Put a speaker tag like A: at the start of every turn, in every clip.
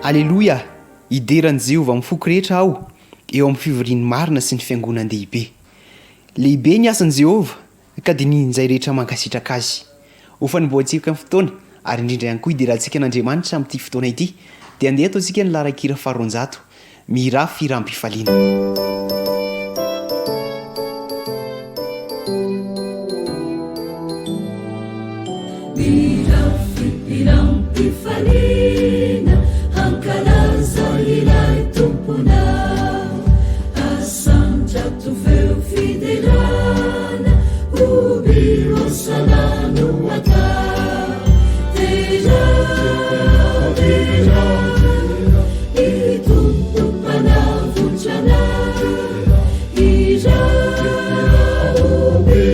A: Alleloia, hiderany Jehova mifoko rehetra aho eo amin'ny fivoriany marina sy ny fiangonan-dehibe. Lehibe ny asan'i Jehova ka dia nin'izay rehetra mankasitraka azy. Ho fanimboantsika ny fotoana ary indrindra ihany koa hidirantsika an'Andriamanitra amin'ity fotoana ity dia andeha ataontsika ny laran-kira faharoanjato mira firam-pifaliana.
B: Firam-pifaliana hankalaza ilay tompona asandrato feo fidelana ubiro salano ata teja itumpumpana vuncana ija ubi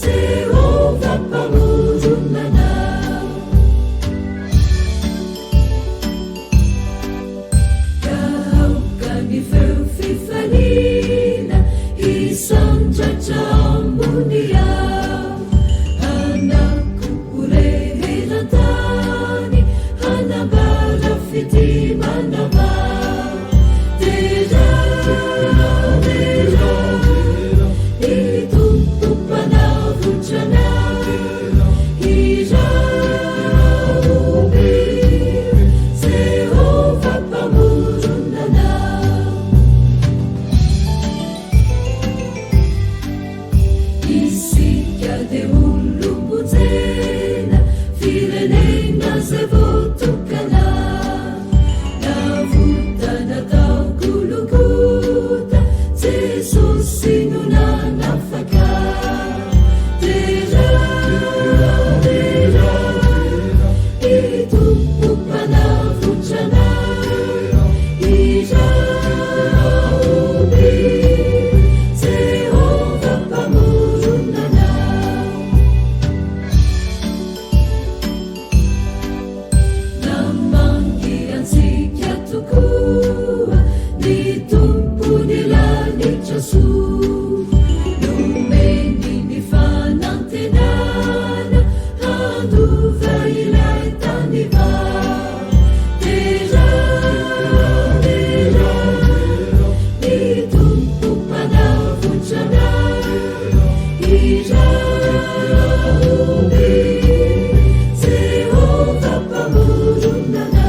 B: Jehova pamurunana fifalina isandratraambunia hanaku urehelatani hanabara fitimanava deja itumpupana vuncana ija ubi Jehova pamurunana isika de ulumbuzena firenena zevotokana navutana taukulukuta Jesusi nunanafaka deja itumpupana vuncana ija ubi Jehova pamurunana namangiansika tokoa ny tomponilany Jesu nomeny ny fanantenana handova ilay taniva deja itumpupana vuncana ija ubi Jehova pamurunana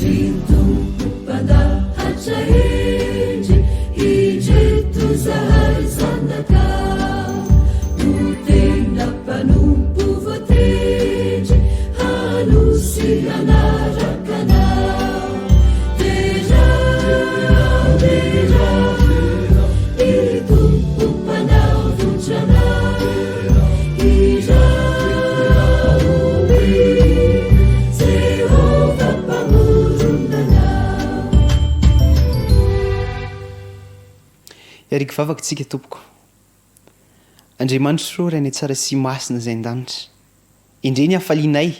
B: ritumpupana hatrahendry ijeto zahay zanakao utena panompo voatendry hanosy anarakanao deja itumpupana vuncana ija ubi Jehova pamurunana
A: Iariky vavaka tsika tompoko. Andriamanitra ro ray ny tsara sy masina izay an-danitra. Indreny hafalianay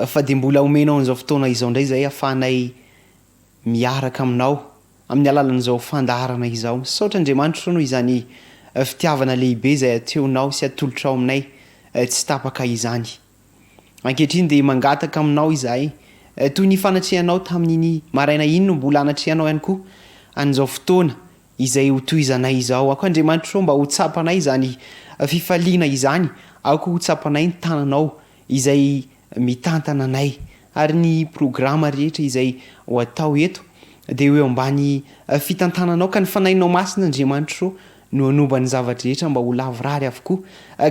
A: fa dia mbola omenao an'izao fotoana izao indray izay ahafahanay miaraka aminao amin'ny alalan'izao fandaharana izao. Saotra Andriamanitra noho izany fitiavana lehibe izay ateonao sy atolotrao aminay tsy tapaka izany. Ankehitriny dia mangataka aminao izahay toy ny fanatrehanao tamin'iny maraina iny no mbola anatrehanao ihany koa an'izao fotoana izay ho tohizanay izao. Ako Andriamanitra mba ho tsapanay izany fifaliana izany, ako ho tsapanay ny tananao izay mitantana anay ary ny programa rehetra izay ho atao eto dia eo ambany fitantananao ka ny fanahinao masina Andriamanitra no anomba ny zavatra rehetra mba ho lavorary avokoa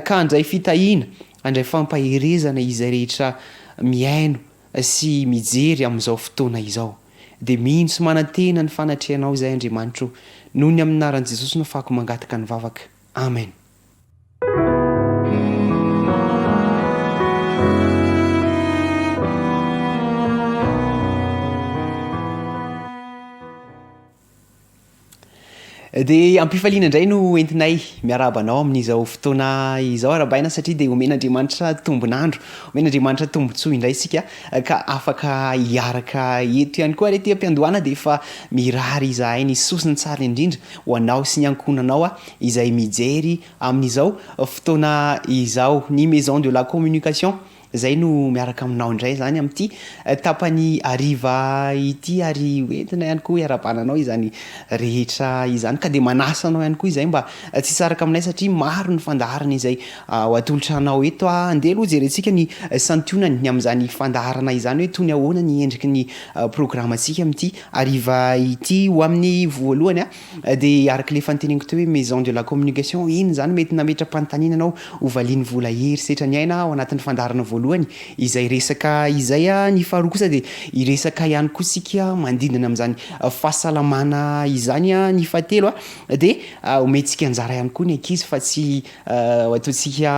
A: ka handray fitahiana handray fampaherezana izay rehetra miaino sy mijery amin'izao fotoana izao. Dia mino sy manantena ny fanatrehanao izay Andriamanitra noho ny amin'ny anaran'i Jesosy no fako mangataka ny vavaka. Amen. de ampifaliana indray no entinay miarabanao amin'izao fotoana izao arabaina satria de omen'andriamanitra tombonandro omen'andriamanitra tombotsoa indray sika ka afaka hiaraka eto ihany koa rety ampiandohana de efa mirary izahay ny sosiny tsara indrindra ho anao sy ny ankonanao izay mijery amin'izao fotoana izao ny maison de la communication zay no miaraka aminao indray zany am'ty tapany hariva ity ary oentina ihany koa iarabananao izany rehetra izany ka de manasanao ihany koa izay mba tsy saraka aminay satria maro ny fandaharana izay ho atolotranao eto andeha aloha jerentsika ny santionany ny am'zany fandaharana izany hoe tony ahoana ny endriky ny programmatsika am'ty hariva ity ho amin'ny voalohany de araky le fanteneniko teo hoe maison de la communication iny zany mety nametra-panontaniana anao hovaliany vola hery setra ny aina ao anatin'ny fandaharana voalohany izay resaka izay ny faharoa kosa de iresaka ihany koa sika mandindina am'zany fahasalamana izany ny fahatelo de omentsika anjara ihany koa ny ankizy fa tsy ataontsika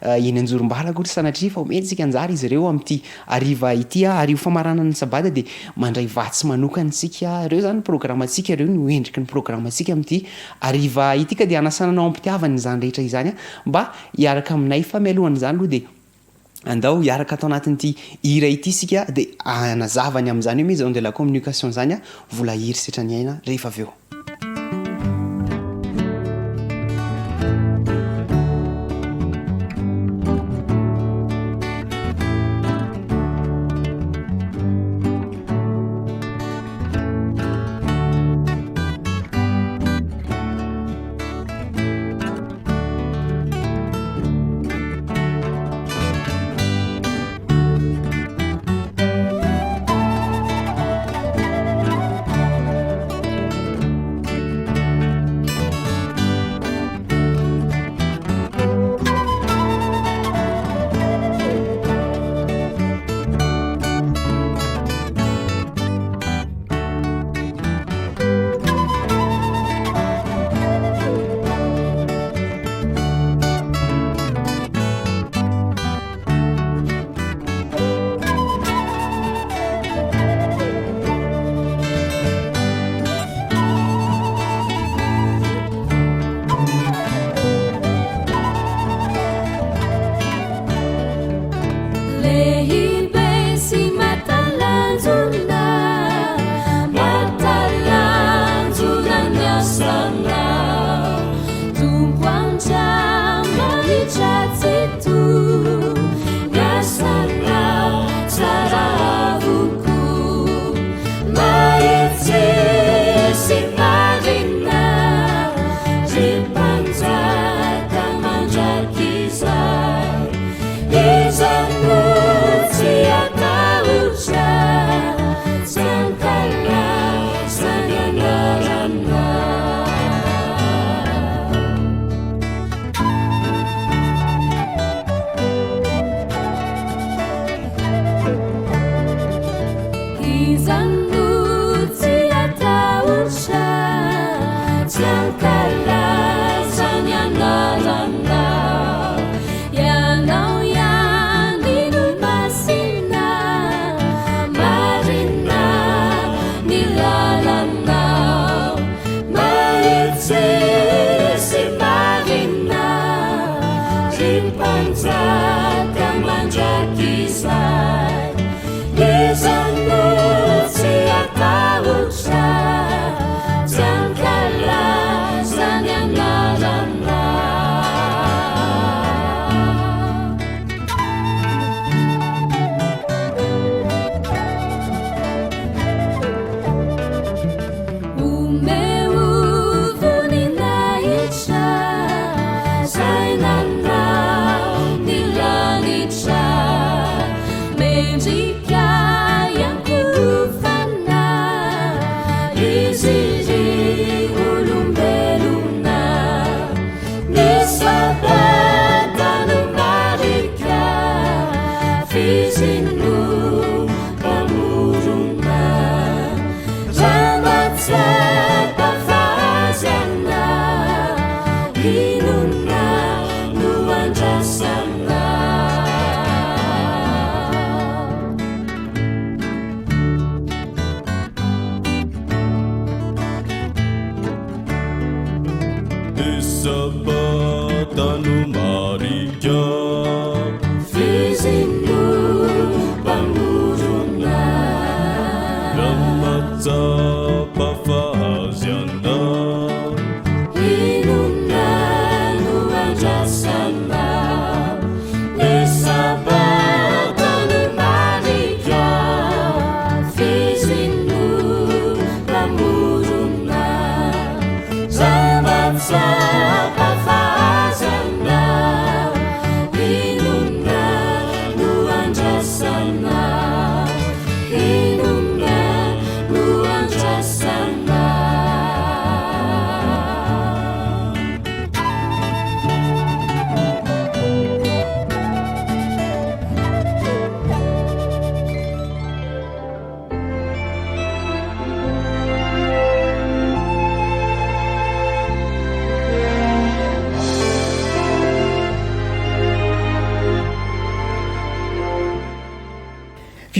A: eny anjorom-bala koa sanatria fa omentsika anjara izy ireo am'ty hariva ity ary famarana ny sabata de mandray vatsy manokany sika ireo zany programmatsika ireo no endriky ny programmatsika am'ty hariva ity ka de anasananao ampitiavany zany rehetra izany mba hiaraka aminay fa mialohany zany aloha de andao hiaraka atao anatin'ity hira ity sika de anazavany am'zany hoe maison de la communication zany vola hiry setra ny aina rehefa avy eo.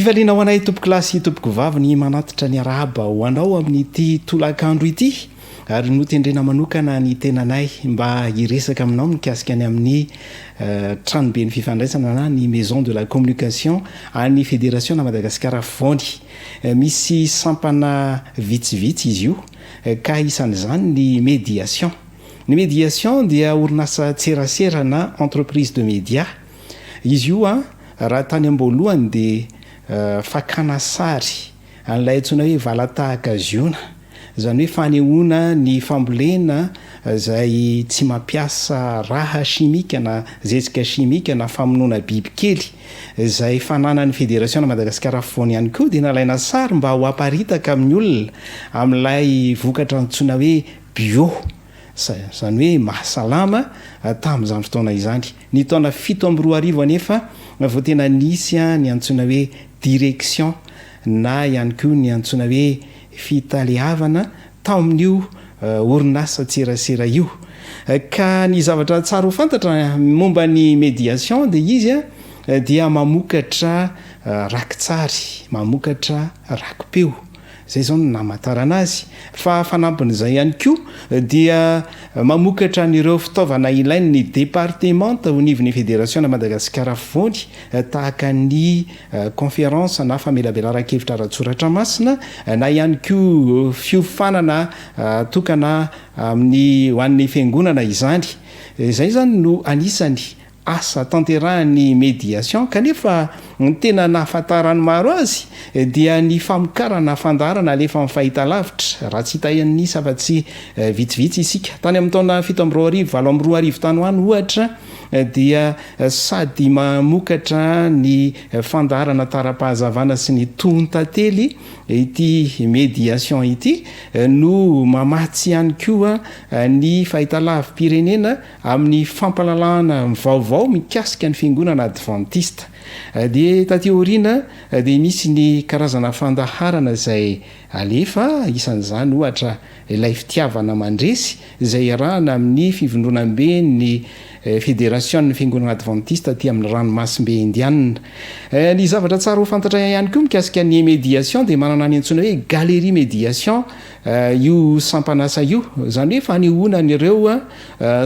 C: fifaliana ho anay tompoko lasy tompoko vavy ny manatitra ny arahaba ho anao amin'n'ity tolakandro ity ary notendrena manokana ny tenanay mba hiresaka aminao mikasika any amin'ny tranobe ny fifandraisana na ny maison de la communication any fédération na Madagasikara vony misy sampana vitsivitsy izy io ka isan'izany ny médiation. Ny médiation dia orinasa tserasera na entreprise de média. Izy io raha tany am-boalohany dia fakana sary an'ilay antsoina hoe valatahakaziona, izany hoe fanehoana ny fambolena izay tsy mampiasa raha chimika na zezika chimika na famonoana bibikely izay fananan'ny fédération na Madagasikara foana ihany koa dia nalaina sary mba ho aparitaka amin'ny olona amin'ilay vokatra antsoina hoe bio, izany hoe mahasalama tamin'izany fotoana izany. Ny taona 7 anefa vao tena nisy ny antsoina hoe direction na ihany koa ny antsoina hoe fitalehavana tao amin'io orinasa tserasera io. Ka ny zavatra tsara ho fantatra momba ny médiation dia izy dia mamokatra rakitsary, mamokatra rakipeo. Zay zao no namatarana azy. Fa fanampin'izay ihany koa dia mamokatra n'ireo fitaovana ilain'ny département taonivon'ny fédération na Madagasikara foany tahaka ny conférence na famelabelara-kevitra ara-tsoratra masina na ihany koa fiofanana tokana amin'ny ho an'ny fiangonana izany. Izay zany no anisany asa tanterahan'ny médiation kanefa ny tena nahafantarany maro azy dia ny famokarana fandarana alefa amin'ny fahitalavitra raha tsy hitahan'ny safa-tsy vitsivitsy isika tany amin'ny taona 7 tany ho any ohatra dia sady mamokatra ny fandarana tara-pahazavana sy ny tonontantely ity médiation ity no mamatsy ihany koa ny fahitalavim-pirenena amin'ny fampalalahana vaovao mikasika ny fiangonana adventiste. Dia taty aoriana dia misy ny karazana fandaharana izay alefa isan'izany ohatra ilay fitiavana mandresy izay arahana amin'ny fivondronam-be ny fédération ny fiangonana adventiste aty amin'ny ranomasimbe indianina. Ny zavatra tsara ho fantatra ihany koa mikasika ny médiation dia manana ny antsoina hoe galerie médiation io sampanasa io, izany hoe fanehoana n'ireo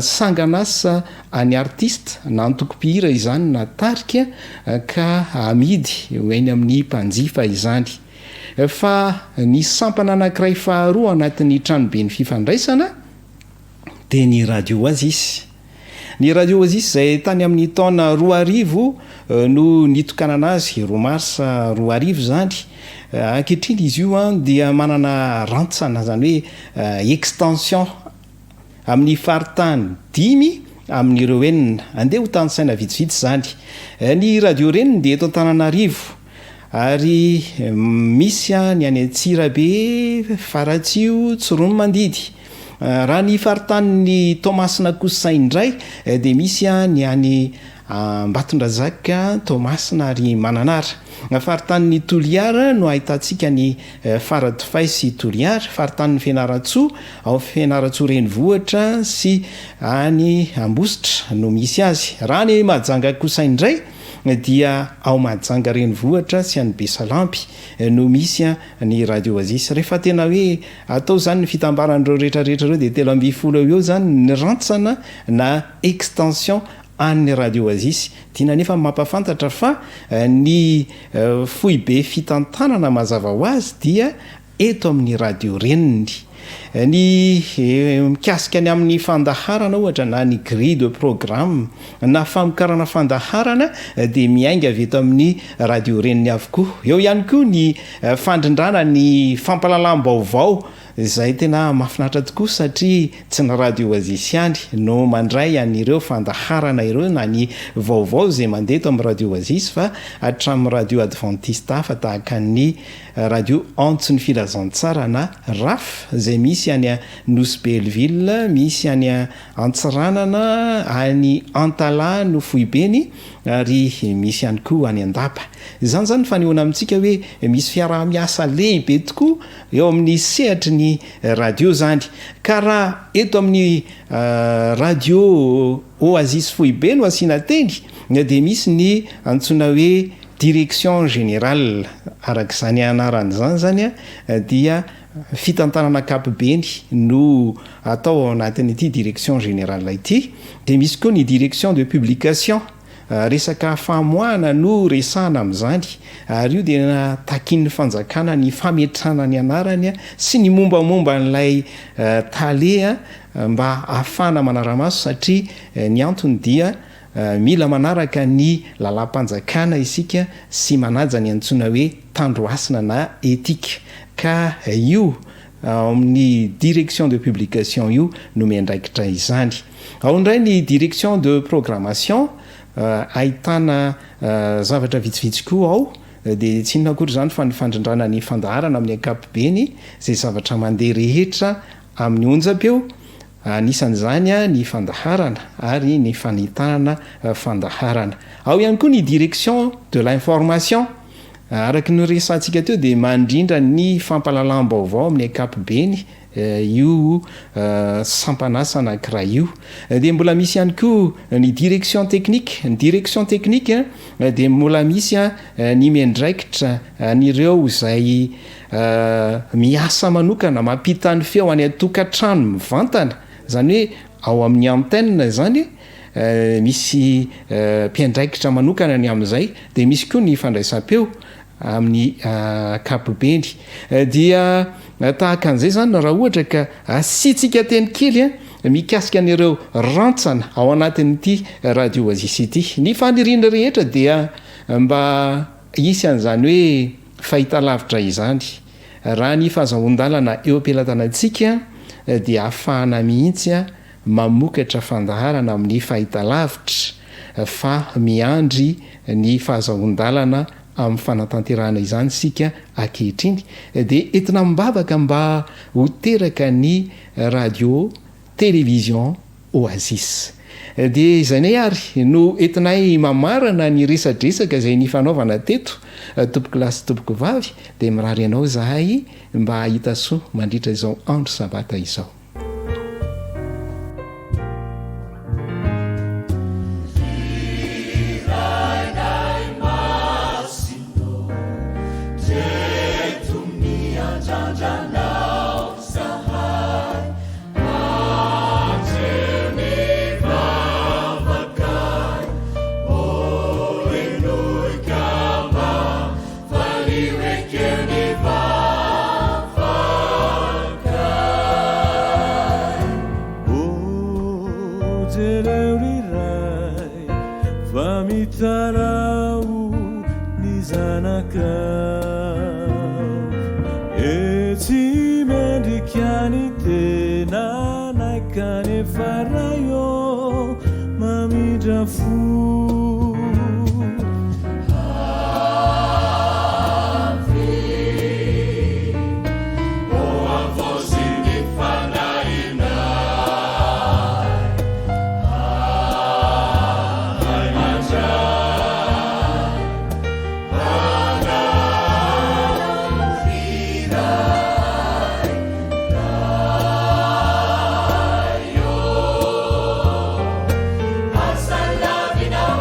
C: sanganasa any artiste na antoko-pihira izany na tarika ka amidy eny amin'ny mpanjifa izany. Fa ny sampana anankiray faharoa anatin'ny tranobe ny fifandraisana dia ny radio Oasis. Ny radio Oasis izay tany amin'ny taona 2000 no nitokanana azy, 2 mars 2000 zany. Ankehitriny izy io dia manana rantsana, izany hoe extension amin'ny faritany 5 amin'ireo enina, andeha ho tany saina vitsivitsy zany. Ny radio reniny dia eto Antananarivo ary misy ny any Antsirabe, Faratsio, Tsironomandidy. Raha ny faritany Tomasina kosa indray dia misy ny any Ambatondrazaka, Tomasina ary Mananara. Faritany Toliara no ahitantsika ny Faradofay sy Toliara, faritany Fianaratsoa ao Fianaratsoa renivohitra sy any Ambositra no misy azy. Raha ny Mahajanga kosa indray dia ao Mahajanga renivohitra sy any Besalampy no misy ny radio Oasis. Rehefa tena hoe atao zany ny fitambaran'ireo rehetrarehetra ireo dia 320 eo zany ny rantsana na extension an'ny radio Oasis. Tiana nefa mampafantatra fa ny foibe fitantanana mazava ho azy dia eto amin'ny radio reniny. Ny mikasika ny amin'ny fandaharana ohatra na ny grille de programme na famokarana fandaharana dia miainga avy eto amin'ny radio reniny avokoa. Eo ihany koa ny fandrindrana ny fampalalam-baovao izay tena mahafinaritra tokoa satria tsy ny radio Oasis ihany no mandray an'ireo fandaharana ireo na ny vaovao izay mandeha eto amin'ny radio Oasis fa hatramin'ny radio adventiste hafa tahaka ny radio Antsy ny filazantsara na RAF izay misy any Nosy Belleville, misy any Antsiranana, any Antala no foibeny ary misy ihany koa any Andapa. Izany zany fanehoana amintsika hoe misy fiaraha-miasa lehibe tokoa eo amin'ny sehatry ny radio zany. Ka raha eto amin'ny radio Oasis foibe no asiana teny dia misy ny antsoina hoe direction générale arak'izany anarany zany zany a dia fitantanana kapobeny no atao ao anatin'ity direction générale ity. De misy koa ny direction de publication, resaka famoahana no resahana amin'izany, ary io dia takin'ny fanjakana ny fametrana ny anarany sy ny mombamomba n'ilay tale mba ahafana manara-maso, satria ny antony dia mila manaraka ny lalam-panjakana isika sy manaja ny antsoina hoe tandroasina na etika. Ka io amin'ny direction de publication io no miandraikitra izany. Ao indray ny direction de programmation, ahitana zavatra vitsivitsy koa ao, de tsy inona akory zany fa ny fandrindrana ny fandaharana amin'ny ankapobeny zay zavatra mandeha rehetra amin'ny onjam-peo, anisan'izany ny fandaharana ary ny fanitana fandaharana. Ao ihany koa ny direction de l'information, araky ny resantsika teo de mandrindra ny fampalalam-baovao amin'ny ankapobeny io sampanasa anankiray io. De mbola misy ihany koa ny direction technique. Ny direction technique de mbola misy ny miandraikitra an'ireo izay miasa manokana mampita ny feo any atokantrano mivantana, zany hoe ao amin'ny antenne zany misy mpiandraikitra manokana ny amin'izay. De misy koa ny fandraisam-peo amin'ny kapobeny. Dia tahaka an'izay zany raha ohatra ka asiantsika teny kely mikasika an'ireo rantsana ao anatin'ity radio Oasis ity. Ny faniriana rehetra dia mba isy an'izany hoe fahitalavitra izany. Raha ny fahazahon-dalana eo am-pelatanantsika dia ahafahana mihitsy mamokatra fandaharana amin'ny fahitalavitra fa miandry ny fahazahon-dalana amin'ny fanatanterahana izany sika ankehitriny. De entina mibavaka mba ho teraka ny radio télévision Oasis. De izay ary no entinay mamarana ny resadresaka izay ny fanaovana teto tompoko lasy tompoko vavy, de mirary ianao zahay mba hahita soa mandritra izao andro sabata izao.
B: Salavina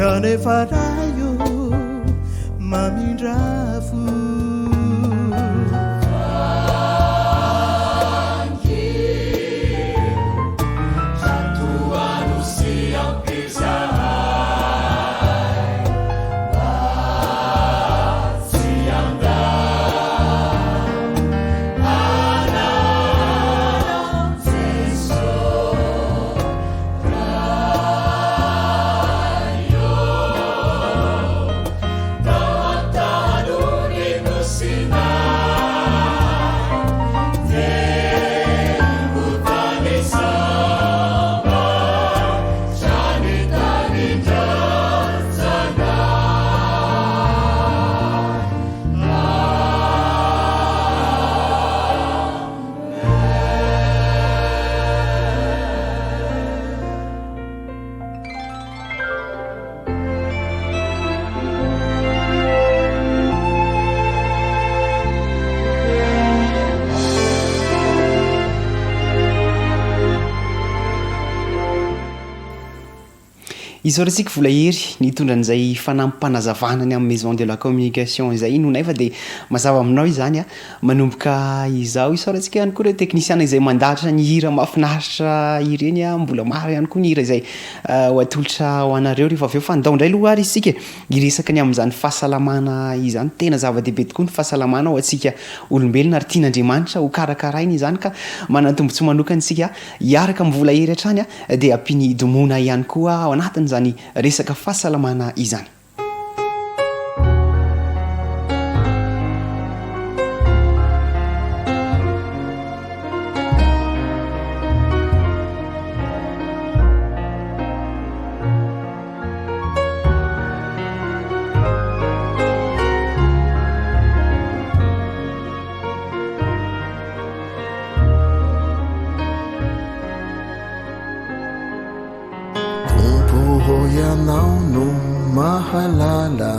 D: kanefarayo mamindrafo
A: izao ratsika volahery nitondran'izay fanampampanazavana amin'ny maison de la communication izay no nefa dia mazava aminao izany a manomboka izao izao ratsika ihany koa reo teknisiana izay mandahatra ny hira mahafinaritra ireny a mbola maro ihany koa ny hira izay ho atolotra ho anareo rehefa avy eo fa ndao indray aloha ary isika iresaka ny amin'izany fahasalamana izany tena zava-dehibe tokoa ny fahasalamana ho antsika olombelona ary tian'Andriamanitra ho karakarainy izany ka manantombontso manokana isika hiaraka mivola hery hatrany a dia ampiny domona ihany koa ao anatiny zany resaka fahasalamana izany.
D: Yanao no mahalala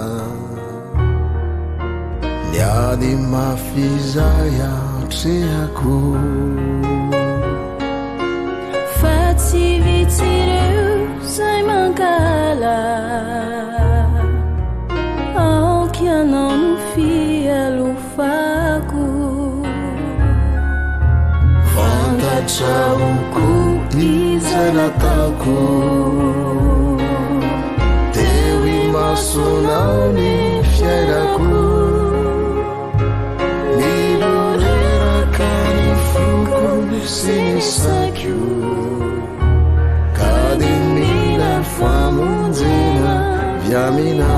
D: niady mafizaya trehako
B: fa tsy vitsireo zay mankala aoky anao no fialofako
D: fantatraoko izay nataoko sonao ny fiairako miloreraka ny foko sy ny sakio ka dia mila famonjena viamina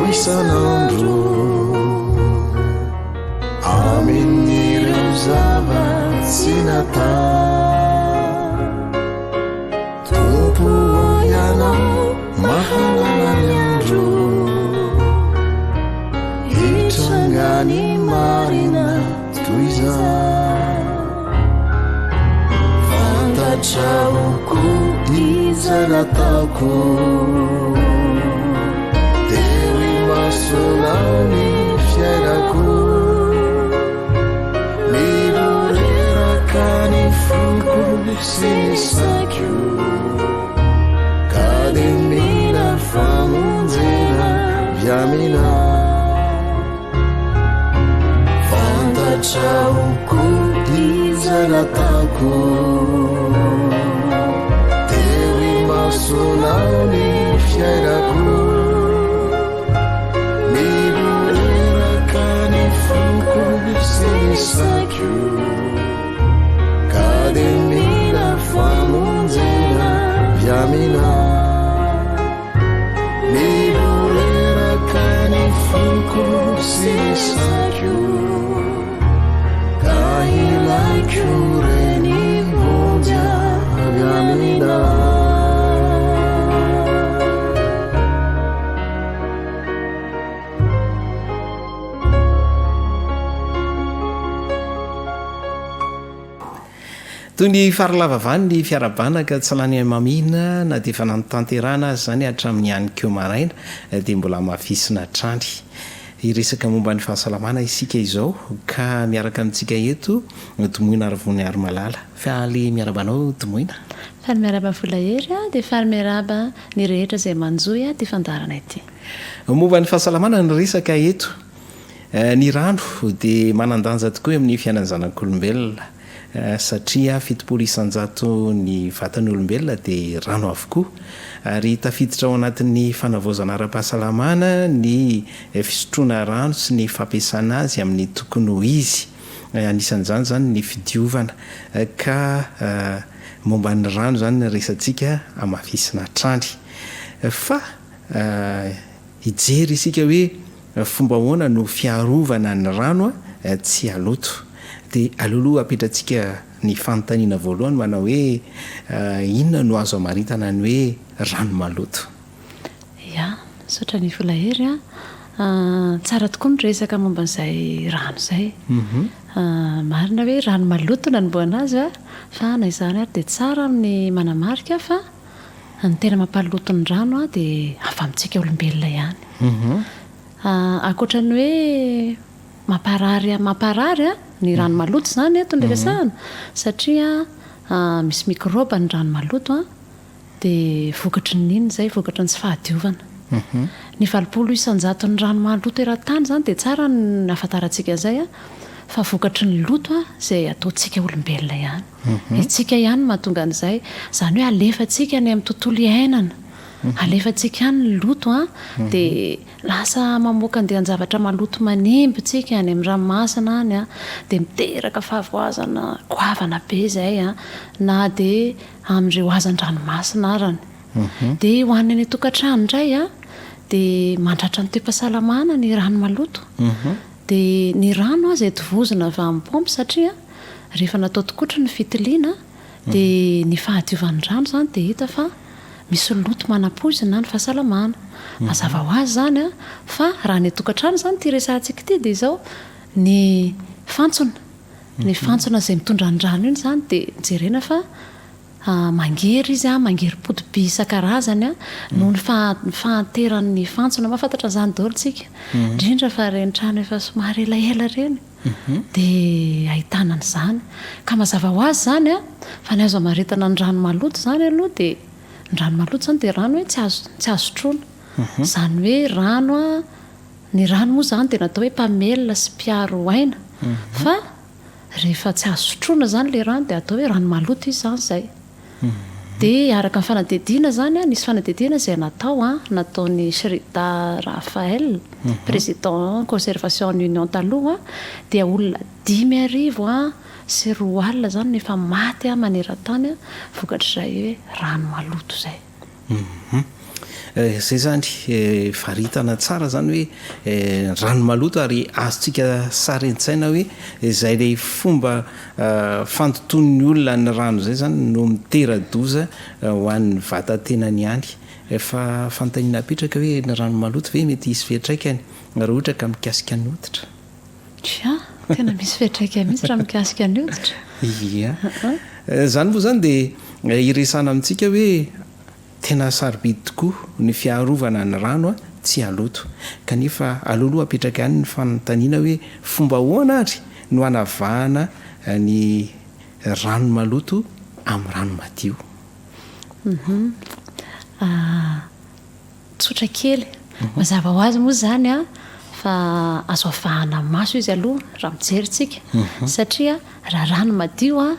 D: wisanandro aminireo zava-tsy nata tompo ianao mahalala ny andro hitrangany marina toy za fantatraoko izay nataoko sonao ny fiairako miloreraka ny foko sy ny sakio ka dia mila famonjena viamina fantatraoko izay nataoko dia masonao ny fiairako sakio ka dia mila famonjena
C: toy ny farilavavany ny fiarabana ka tsy lany mamina na dia efa nanotanterana azy zany hatramin'ny any keo maraina dia mbola mahafisina trany iresaka momba ny fahasalamana isika izao ka miaraka amintsika eto tomoina aryvony ary malala fa le miarabanao tomoina
B: fary miaraba volahery a dia fary miaraba ny rehetra izay manjoy a ty fandarana ity
C: momba ny fahasalamana ny resaka eto ny rano dia manandanja tokoa amin'ny fiainany zanak'olombelona satria fitopolo isanjato ny vatany olombelona dia rano avokoa ary tafiditra ao anatin'ny fanavaozana ara-pahasalamana ny fisotroana rano sy ny fampiasana azy amin'ny tokony ho izy anisan'izany zany ny fidiovana ka momba ny rano zany ny resantsika amafisina trany fa hijery isika hoe fomba hoana no fiarovana ny rano tsy aloto dia alohaloha apetratsika ny fanontaniana voalohany manao hoe inona no azo amaritana ny hoe rano maloto
B: ia saotra ny volahery a tsara tokoa ny resaka momba n'izay rano izay marina hoe rano maloto na nomboana azy a fa na izany ary dia tsara amin'ny manamarika fa ny tena mampaloto ny rano a dia afa amintsika olombelona ihany akoatra ny hoe mamparary a ny rano maloto zany eto ny resahana satria misy mikroba ny rano maloto a dia vokatry ny inona zay vokatry ny tsy fahadiovana ny 20 isanjato ny rano maloto eran-tany zany dia tsara ny afantarantsika izay a fa vokatry ny loto a izay ataontsika olombelona ihany itsika ihany mahatonga an'izay zany hoe alefatsika ny amin'ny tontolo iainana alefatsika ihany ny loto a dia lasa mamoaka andeha an-javatra maloto manimby tsika any amin'ny ranomasina any a dia miteraka fahavoazana goavana be izay a na dia amin'ireo hazan-dranomasina arany dia ho an'ny any tokantrano indray a dia mandratra ny toe-pahasalamana ny rano maloto dia ny rano a izay tovozina avy amin'ny pompy satria rehefa natao tokotry ny fitiliana dia ny fahadiovan'ny rano zany dia hita fa misy loto manam-poizina ny fahasalamana mazava ho azy zany a fa raha ny tokantrano zany ty resantsika ity dia izao ny fantsona izay mitondra ny rano iny zany dia jerena fa mangery izy a mangery podiby isan-karazany a noho ny fahanteran'ny fantsona mahafantatra izany daholo tsika indrindra fa reny trano efa somary elaela reny dia ahitana an'izany ka mazava ho azy zany a fa ny azo amaritana ny rano maloto zany aloha dia ny rano maloto zany dia rano hoe tsy azo troana zany hoe rano a ny rano moa zany dia natao hoe mpamelona sy mpiaro aina fa rehefa tsy azo sotroana zany le rano dia atao hoe rano maloto izy zany izay dia araka ny fanadidina zany a nisy fanadidina izay nataony Shrida Raphaël président conservation en union taloha dia olona 5,000 a sy 2 alina zany nefa maty a maneran-tany a vokatrizay hoe rano maloto zay
C: zay zany faritana tsara zany hoe rano maloto ary azotsika sarentsaina hoe izay le fomba fantoton'ny olona ny rano zay zany no miteradoza ho an'ny vatantenany ihany fa fanontaniana apetraka hoe ny rano maloto ve mety hisy fetraikany raha ohatra ka mikasika ny hoditra
B: tena misy fetraika mihitsy raha mikasika ny hoditra
C: ia zany moa zany dia iresana amintsika hoe tena sarobidy tokoa ny fiarovana ny rano a tsy aloto kanefa alohaloha apetraka ihany ny fanontaniana hoe fomba hoana ary no anavahana ny rano maloto amin'ny rano madio
B: tsotra kely mazava ho azy moa zany a fa azo avahana maso izy aloha raha mijeryntsika satria raha rano madio a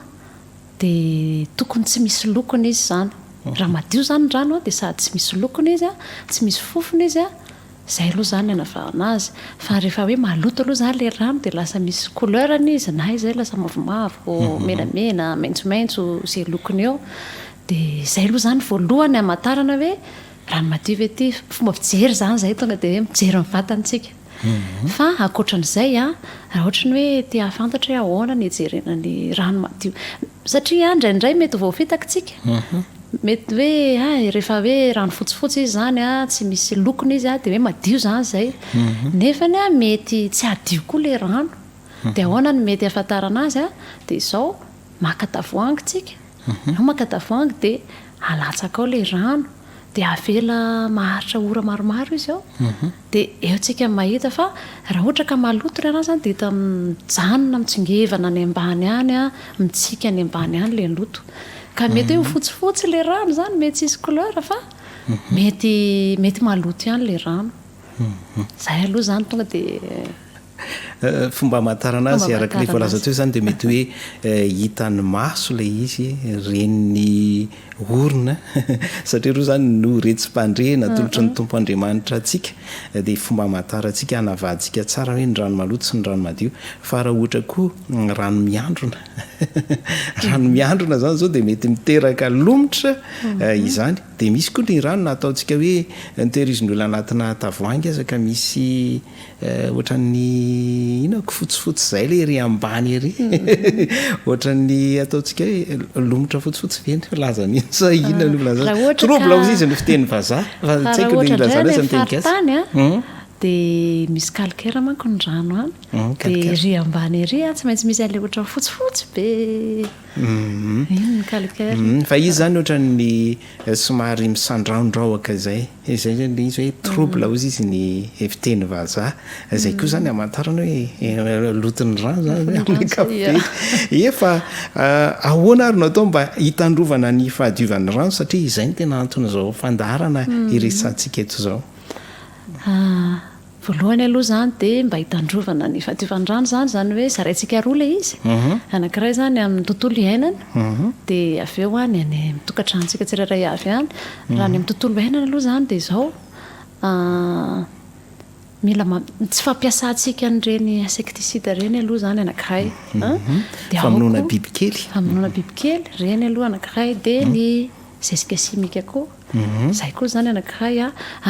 B: dia tokony tsy misy lokony izy zany raha madio zany ny rano a dia sady tsy misy lokony izy a tsy misy fofona izy a izay aloha zany anavahana azy fa rehefa hoe maloto aloha zany le rano dia lasa misy couleurany izy na izay lasa mavomavo menamena maintsomaintso izay lokony eo dia izay aloha zany voalohany hamantarana hoe rano madio ve ty fomba fijery zany zay tonga dia hoe mijery mivatantsika fa akoatran'izay a raha ohatra ny hoe tia hafantatra hoe ahoana ny hijerena ny rano madio satria indraindray mety voafitakintsika mety hoe rehefa hoe rano fotsifotsy izy zany a tsy misy lokony izy a dia hoe madio zany zay nefany a mety tsy adio koa le rano dia ahoana ny mety hafantarana azy a dia izao maka tavoahangy tsika no maka tavoahangy dia alatsaka ao ilay rano dia avela maharitra ora maromaro izy ao dia eo tsika mahita fa raha ohatra ka maloto ry anazy zany dia hita mijanona mitsingevana any ambany any a mitsika any ambany any ilay loto ka mety hoe fotsifotsy ilay rano zany mety tsisy couleur fa mety maloto ihany ilay rano zay aloha zany tonga dia
C: fomba hamantarana azy araka ilay voalaza teo zany dia mety hoe hitany maso ilay izy reniny orona satria roa zany no retsim-pandre natolotra ny tompo andriamanitra atsika dia fomba hamantarantsika hanavaditsika tsara hoe ny rano maloto sy ny rano madio fa raha ohatra koa rano miandrona rano miandrona zany zao dia mety miteraka lomotra izany dia misy koa ny rano nataontsika hoe nitehiriziny olona anatina tavoahangy aza ka misy ohatran'ny inako fotsifotsy zay le ry ambany ery ohatran'ny ataontsika hoe lomotra fotsifotsy veny laza mihitsy sa inona no laza trouble ao izy no fiteny vazaha fa tsy haiko le lazana azy amin'ny teny gasy
B: dia misy calcaire manko ny rano any dia ry ambany ery tsy maintsy misy an'ilay ohatra fotsifotsy be iny calcaire
C: fa izy zany ohatran'ny somary misandraondraoaka zay zany izy hoe trouble ao izy ny fiteny vazaha zay koa zany hamantarana hoe loton'ny rano zany amin'ny kapiteny efa ahoana ary natao mba hitandrovana ny fahadiovan'ny rano satria izay ny tena antony zao fandarana iresantsika eto zao
B: voalohany aloha zany dia mba hitandrovana ny fahadiovan'ny rano zany hoe zaraintsika roa ilay izy anankiray zany amin'ny tontolo iainana dia avy eo any any mitokantranotsika tsirairay avy any raha ny amin'ny tontolo iainana aloha zany dia izao mila tsy fampiasantsika n'ireny insecticide reny aloha zany anankiray dia
C: famonoana bibikely
B: reny aloha anankiray dia ny zezika simika koa zay koa zany anankiray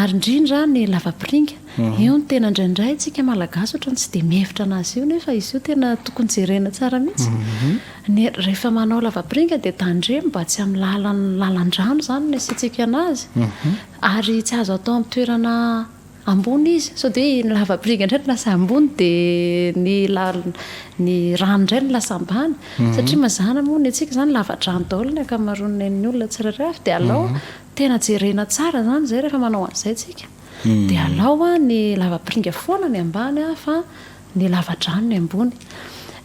B: ary indrindra ny lavapiringa io ny tena indraindray tsika malagasy ohatrany tsy dia mihevitra anazy io nefa izy io tena tokony jerena tsara mihitsy rehefa manao lavapiringa dia tandremo mba tsy amin'ny lalan-drano zany ny asiantsika anazy ary tsy azo atao amin'ny toerana ambony izy sao dia ny lavapiringa indray ny lasa ambony dia ny rano indray ny lasa ambany satria mazana moa ny atsika zany lavadrano daholo ny akamaroany ny olona tsirairay avy dia alao tena jerena tsara zany zay rehefa manao an'izay tsika dia alao ny lavapiringa foana ny ambany fa ny lavadrano ny ambony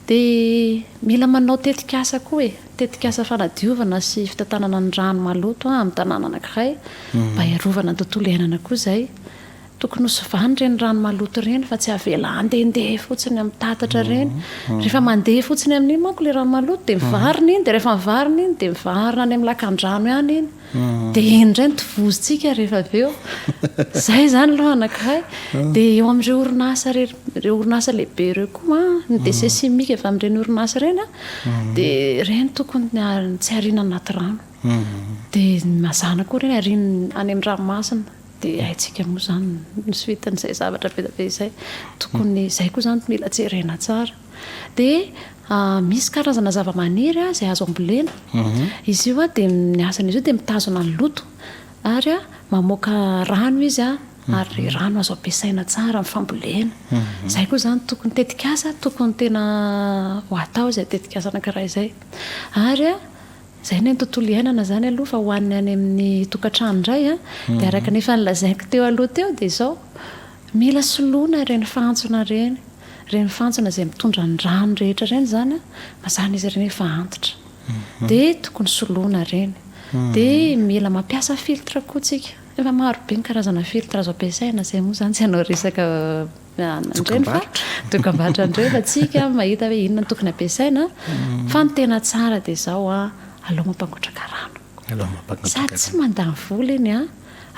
B: dia mila manao tetikasa koa tetikasa fanadiovana sy fitantanana ny rano maloto amin'ny tanàna anankiray mba hiarovana ny tontolo iainana koa zay tokony hosovany ireny rano maloto ireny fa tsy avela andehandeha fotsiny amin'ny tatatra ireny rehefa mandeha fotsiny amin'iny manko ilay rano maloto dia mivarina iny dia rehefa mivarina iny dia mivarina any amin'ny lakan-drano ihany iny dia iny indray ny tovozitsika rehefa avy eo zay zany aloha anankiray dia eo amin'ireo orinasa lehibe ireo koa ny déchets chimiques efa amin'ireny orinasa ireny dia ireny tokony tsy ariana anaty rano dia mazana koa ireny ariana any amin'ny ranomasina dia haintsika moa zany nosovitan'izay zavatra be be izay tokony izay koa zany mila jerena tsara dia misy karazana zavamaniry izay azo ambolena izy io dia ny asan'izy io dia mitazona ny loto ary mamoaka rano izy ary rano azo ampiasaina tsara amin'ny fambolena izay koa zany tokony tetikasa tokony tena ho atao izay tetikasa anankiray izay ary zay ny tontolo iainana zany aloha fa hoaniny any amin'ny tokantrano indray dia araka nefa nilazaiko teo aloha teo dia izao mila soloina ireny fantsona reny fantsona izay mitondra ny rano rehetra ireny zany mazana izy ireny efa antitra dia tokony soloina ireny dia mila mampiasa filtre koa tsika efa maro be ny karazana filtre azo ampiasaina izay moa zany tsy hanao resaka ireny fa dokam-barotra indray fa tsika mahita hoe inona tokony ampiasaina fa ny tena tsara dia izao alao mampangotraka rano sady tsy mandany vola iny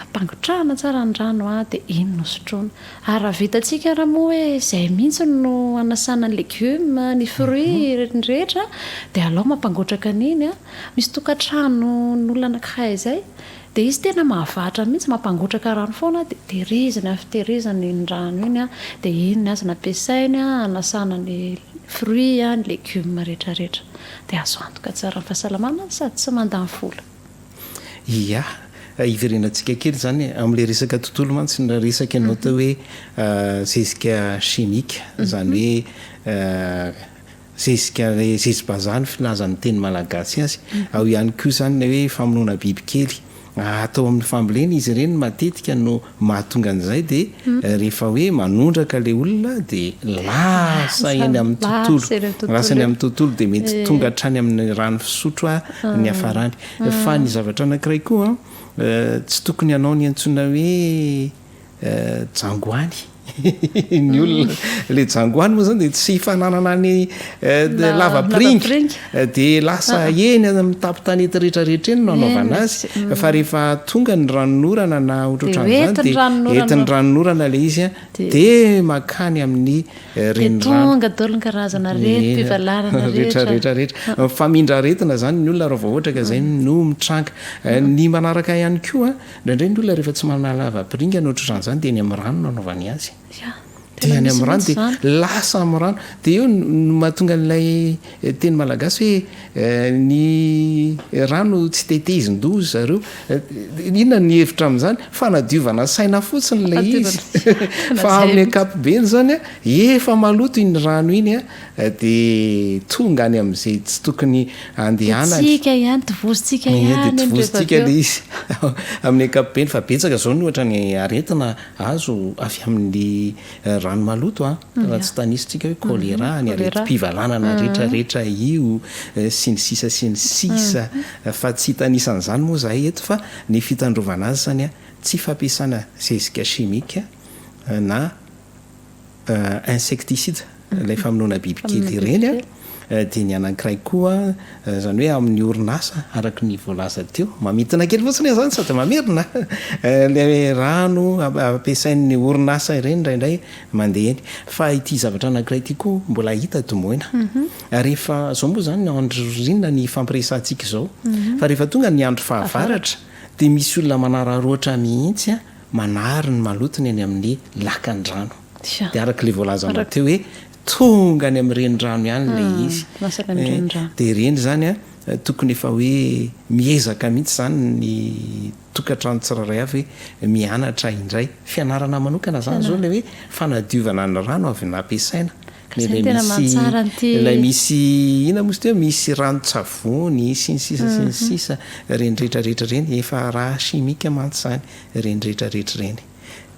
B: ampangotrahana tsara ny rano dia iny no sotroina ary raha vitantsika raha moa hoe izay mihitsy no anasana ny legioma ny fruit ny rehetra dia alao mampangotraka an'iny misy tokantrano n'olona anankiray izay dia izy tena mahavatra mihitsy mampangotraka rano foana dia tehiriziny ny rano iny dia iny ny azona ampiasainy anasana ny fruit ny legioma rehetrarehetra dia azo antoka tsara ny fahasalamana sady tsy mandany vola
C: iverenantsika kely zany amin'ilay resaka tontolo mantsy ny resaka anao tao hoe zezika chimique zany hoe zezibazany filazan'ny teny malagasy azy ao ihany koa zany le hoe famonoana bibikely atao amin'ny fambolena izy ireny matetika no mahatonga an'izay de rehefa hoe manondraka le olona de lasa eny amin'ny tontolo de mety tonga hatrany amin'ny rano fisotro ny afarany fa ny zavatra anankiray koa tsy tokony ianao ny antsona hoe jangoany ny olona le jangoany moa zany de tsy fananana ny lavapiringa de lasa eny amin'ny tapitanyety rehetrarehetra eny no anaovana azy fa rehefa tonga ny ranonorana na ohatrohatran'izany de entin'ny ranonorana le izy de makany amin'ny renirarehetrarehetra famindra-retina zany ny olona raha vao ohatra ka zay no mitranga ny manaraka ihany koa indraindray ny olona rehefa tsy manana lavapiringa no ohatrohatran'izany de eny amin'ny rano no anaovany azy de any amin'ny rano de lasa amin'ny rano de eo no mahatonga n'ilay teny malagasy hoe ny rano tsy tetezin-dozy zareo inona ny hevitra amin'izany fanadiovana saina fotsiny lay izy fa amin'ny ankapobeny zany efa maloto iny rano iny de tonga any amin'izay tsy tokony andehananytsika le izy amin'ny ankapobeny fa betsaka zao ny ohatra ny aretina azo avy amin'ny rano maloto raha tsy tanisitsika hoe kolera ny areti-pivalanana rehetrarehetra io sy ny sisa sy ny sisa fa tsy hitanisan'izany moa zahay eto fa ny fitandrovana azy zany tsy fampiasana zezika chimika na insecticide ilay famonoana bibikely ireny de ny anankiray koa zany hoe amin'ny orinasa araky ny voalaza teo mamitina kely fotsiny zany sady mamerina le rano ampiasain'ny orinasa ireny indraindray mandeha eny fa ity zavatra anankiray ty koa mbola hita domoina rehefa zao moa zany ny andro rinona ny fampiresantsika zao fa rehefa tonga ny andro fahavaratra de misy olona manararoatra mihitsy manary ny malotony eny amin'ny lakan-drano de araky le voalazana teo hoe tonga any amin'ny renirano ihany le izy de reny zany tokony efa hoe miezaka mihitsy zany ny tokantrano tsiraray avy hoe mianatra indray fianarana manokana zany zao le hoe fanadiovana ny rano avy nampiasaina lay misy ina mosy teo misy rano-tsavony sy ny sisa sy ny sisa reny rehetrarehetra reny efa raha chimika mantsy zany reny rehetrarehetra reny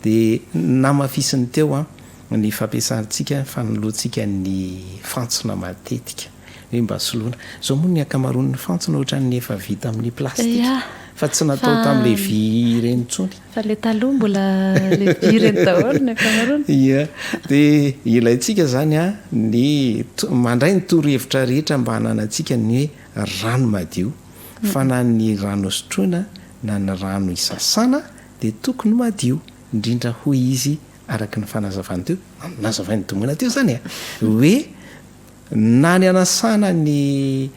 C: de namafisiny teo ny fampiasantsika fanoloantsika ny fantsona matetika hoe mba soloana zao moa ny akamaroan'ny fantsona ohatran'ny efa vita amin'ny plastika fa tsy natao tamin'le vy ireny intsony
B: fa le taloha mbola le vy ireny daholo ny akamaroany
C: de ilayntsika zany ny mandray ny torohevitra rehetra mba hananantsika ny hoe rano madio fa na ny rano sotroina na ny rano isasana de tokony madio indrindra hoy izy araky ny fanazavany teo nazavany domoina teo zany hoe na ny anasana ny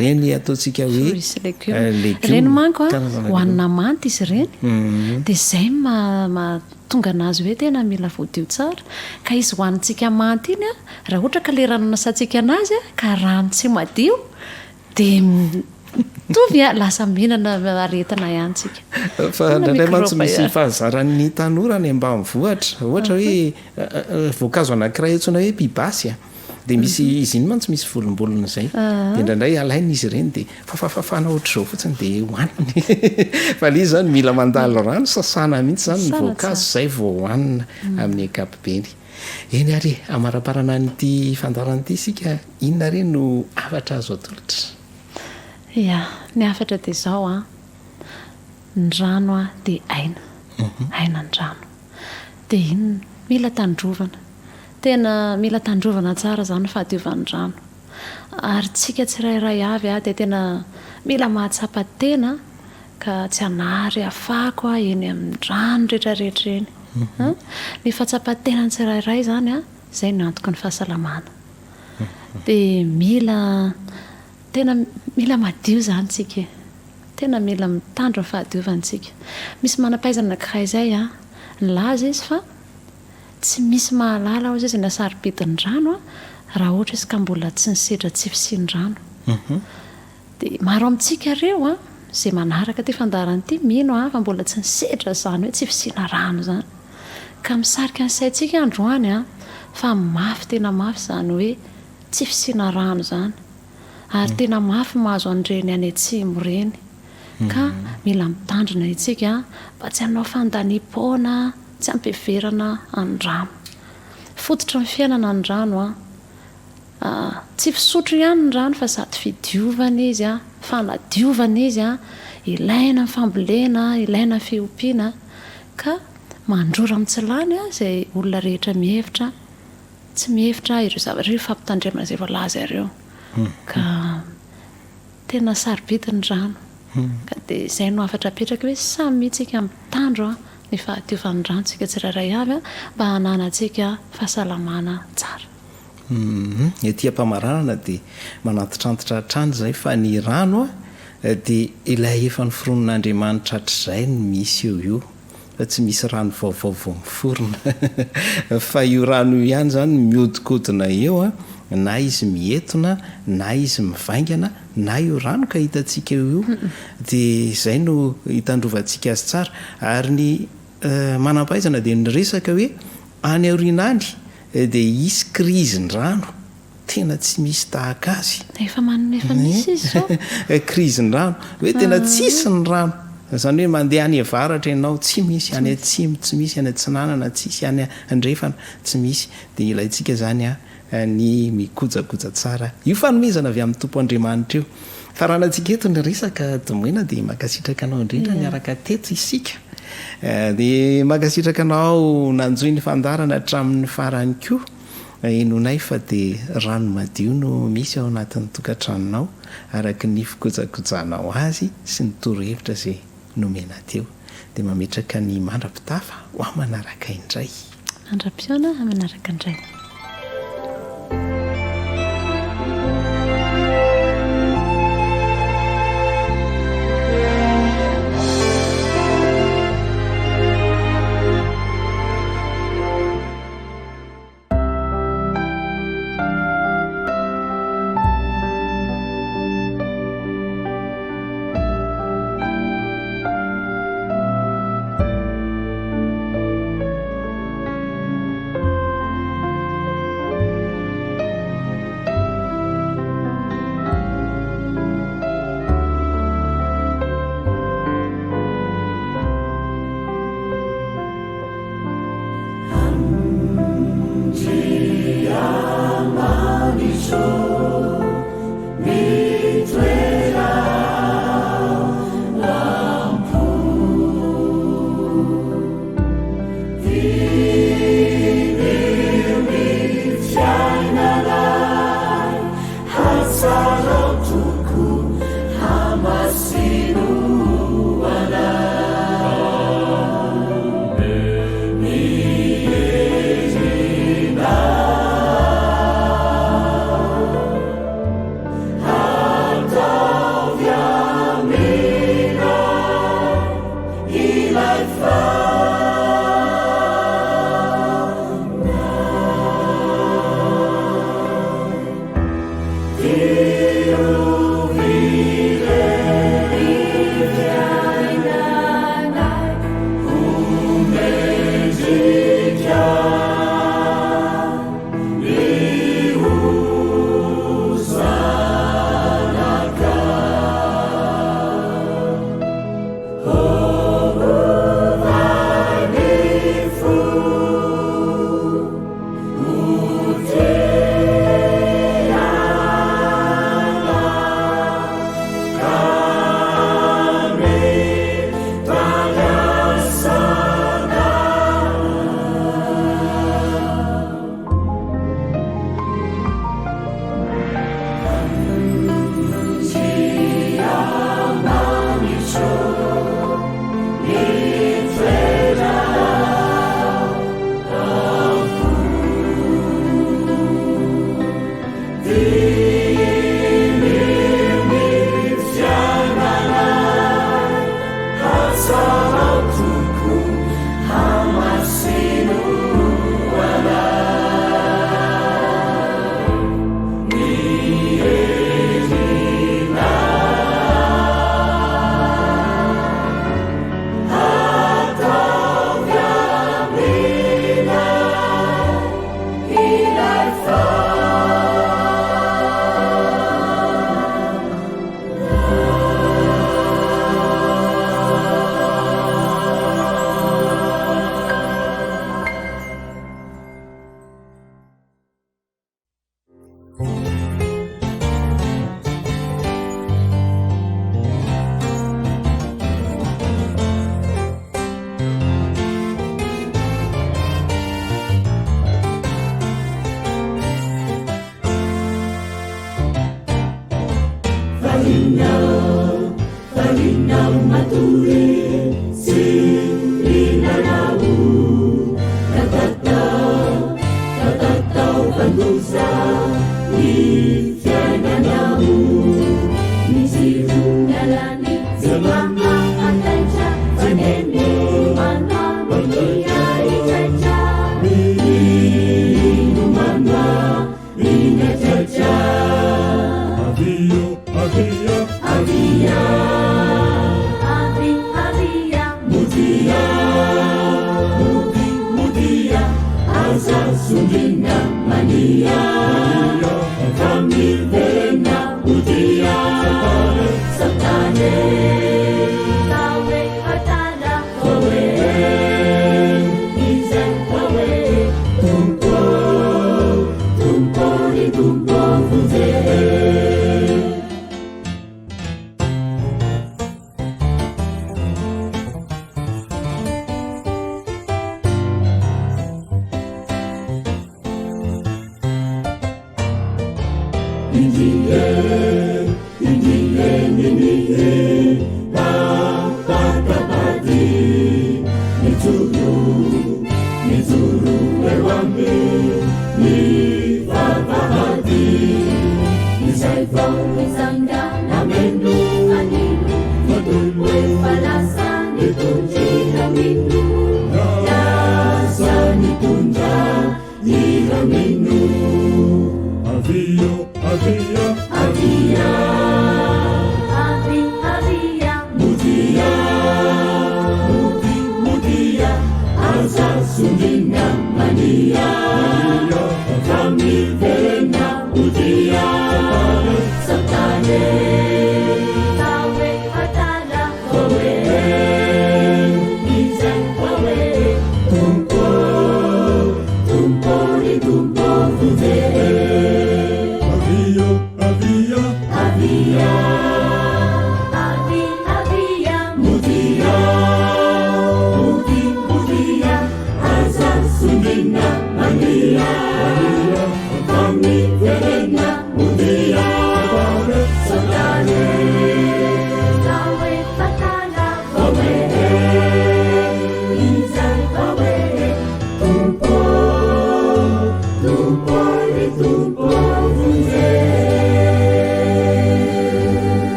C: reny ataontsika hoe
B: reny manko hoanina manty izy ireny de zay mahatonga anazy hoe tena mila voadio tsara ka izy hoanintsika manty iny raha ohatra ka le rano nasantsika anazy ka rano tsy madio de tovy lasa mihinana aretina ihantsika
C: fa ndraindray mantsy misy fahazaran'ny tanora ny mba mivohatra ohatra hoe voankazo anankiray etsona hoe pibasy de misy izy iny mantsy misy volombolona zay de ndraindray alaina izy ireny de fafafafana ohatr'izao fotsiny de hoaniny fa le izy zany mila mandalo rano sasana mihitsy zany ny voankazo zay vao hoanina amin'ny ankapobeny eny ary amaraparana nyity fandaran'ity isika inona reny no afatra azo atolotra
B: ny afatra de zao ny rano de aina ny rano de iny mila tandrovana tena mila tandrovana tsara zany fahadiovan'ny rano ary tsika tsirairay avy de tena mila mahatsapa-tena ka tsy hanary afako eny amin'ny rano rehetrarehetra eny ny fahatsapa-tena ny tsirairay zany zay no antoka ny fahasalamana de tena mila madio zany tsika tena mila mitandro ny fahadiovantsika misy manam-pahaizana anankiray zay nilaza izy fa tsy misy mahalala ao izy nasaripidin'ny rano raha ohatra izy ka mbola tsy nisedra tsy fisiny rano de maro amintsika reo zay manaraka ty fandaran'ity mino fa mbola tsy nisedra zany hoe tsy fisina rano zany ka misarika ny saintsika androany fa mafy tena mafy zany hoe tsy fisiana rano zany ary tena mafy mahazo an'ireny any atsimo reny ka mila mitandrina itsika mba tsy hanao fandaniam-paona tsy ampiverana andrano fototra ny fiainana ny rano tsy fisotro ihany ny rano fa sady fidiovana izy fanadiovana izy ilaina ny fambolena ilaina ny fiompiana ka mandrora mitsilany izay olona rehetra mihevitra tsy mihevitra ireo zavatra io fampitandremana izay voalaza ireo ka tena sarobidi ny rano ka dia izay no afatra apetraka hoe samy mihitsika mitandro ny fahadiovan'ny rano tsika tsirairay avy mba hananantsika fahasalamana tsara.
C: Ety-pamaranana dia manatitrantotra hatrany izay fa ny rano dia ilay efa ny fironon'Andriamanitra hatr'izay no misy io fa tsy misy rano vaovao vao miforona fa io rano io ihany zany mihodinkodina eo na izy mietona na izy mivaingana na io rano ka hitantsika io dia izay no hitandrovantsika azy tsara ary ny manam-pahaizana dia nyresaka hoe any aorinany dia isy krizy ny rano tena tsy misy tahaka azy
B: efa misy izy zao
C: krizy ny rano hoe tena tsisy ny rano zany hoe mandeha any avaratra ianao tsy misy any atsimo tsy misy any atsinanana tsisy any andrefana tsy misy dia ilayntsika zany ny mikojakoja tsara io fanomezana avy amin'ny tompo Andriamanitra io fa raha nantsika eto ny resaka domoina dia makasitraka anao indrindra miaraka teto isika dia makasitraka anao nanjoy ny fandarana hatramin'ny farany koa inonay fa dia rano madio no misy ao anatin'ny tokantranonao araka ny fikojakojanao azy sy ny torohevitra izay nomena teo dia mametraka ny mandra-pitafa ho a manaraka indray
B: mandra-piona manaraka indray.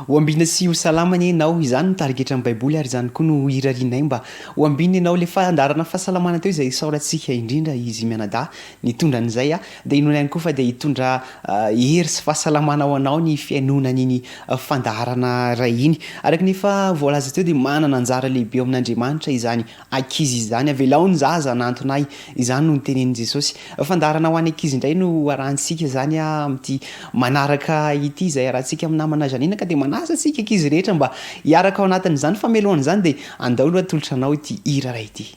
A: oambina sy ho salamany ianao izany notariketra amin'ny baiboly ary izany koa no hirarianay mba ho ambiny ianao le fandarana fahasalamana teo izay isaorantsika indrindra izy mianada nitondra an'izay a dia inona ihany koa fa dia hitondra hery sy fahasalamana ao anao ny fiainonan'iny fandarana ray iny araka nefa voalaza teo dia manana anjara lehibe eo amin'Andriamanitra izany ankizy izany avelao ny zaza nantonay izany no nitenenin' Jesosy fandarana ho any ankizy indray no arahantsika zany a amin'ity manaraka ity izay arahantsika amin'ny namana zanina ka dia manasa antsika ankizy rehetra mba hiaraka ao anatin'izany famelohan'izany dia andao no atolotra anao ity hira ray ity.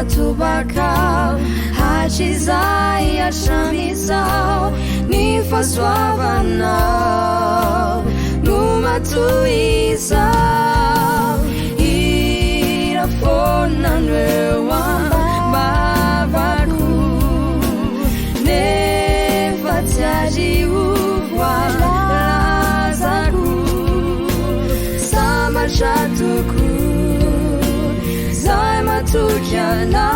E: Tubakau hachizai ashamizao ni faswavanao numatuizao irafona nwewa babaku nefatiaji uwa lazaku samachatuku zai matukiana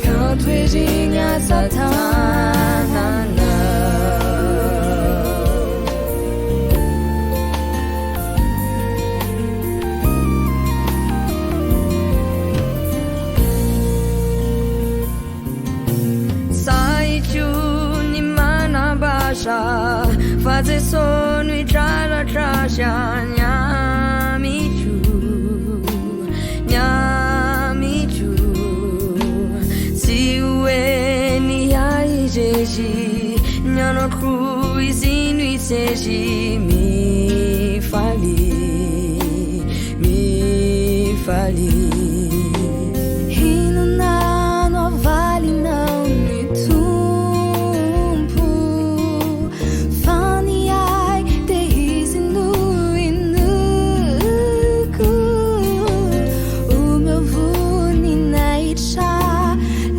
E: quand wejinya satanana seji mifali hinonano avalinao ny tompo faniay de izy no inoko o meu voninahitra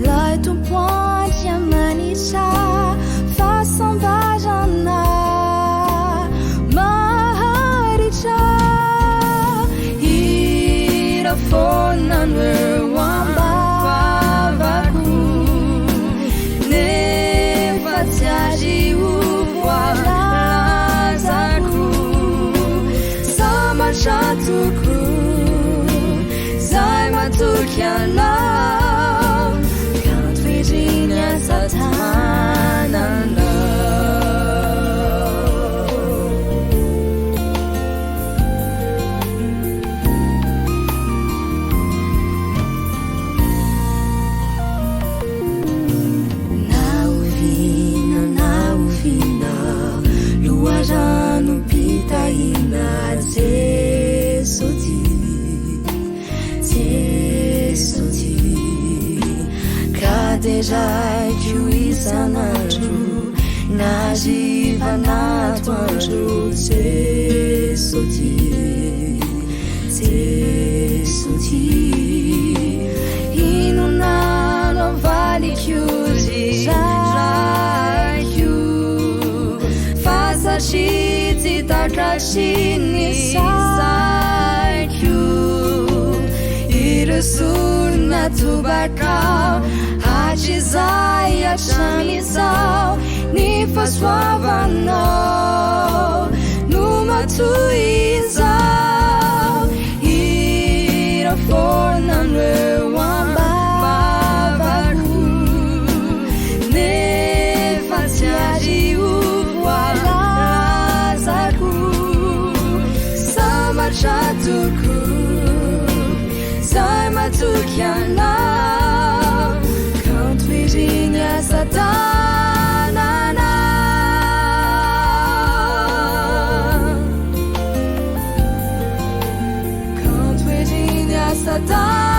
E: lay tompoandry amanitra fasambazana maharitra fonaneo ambavako nefa tsy azy ovoalazako samatra toko zay matoky anao kanto viriny asatananao rano pitahina Jesoti kadezaiko isanandro nazivanato andro Jesoti inonano valikiozy fasashiti takashini saikyu iresurna tubakao hachizai achamisao nifaswavanao numatuizao irafonanwewambavaku nefatiariu Shatuku Zai matukiana Count Virginia Satanana Count Virginia Satanana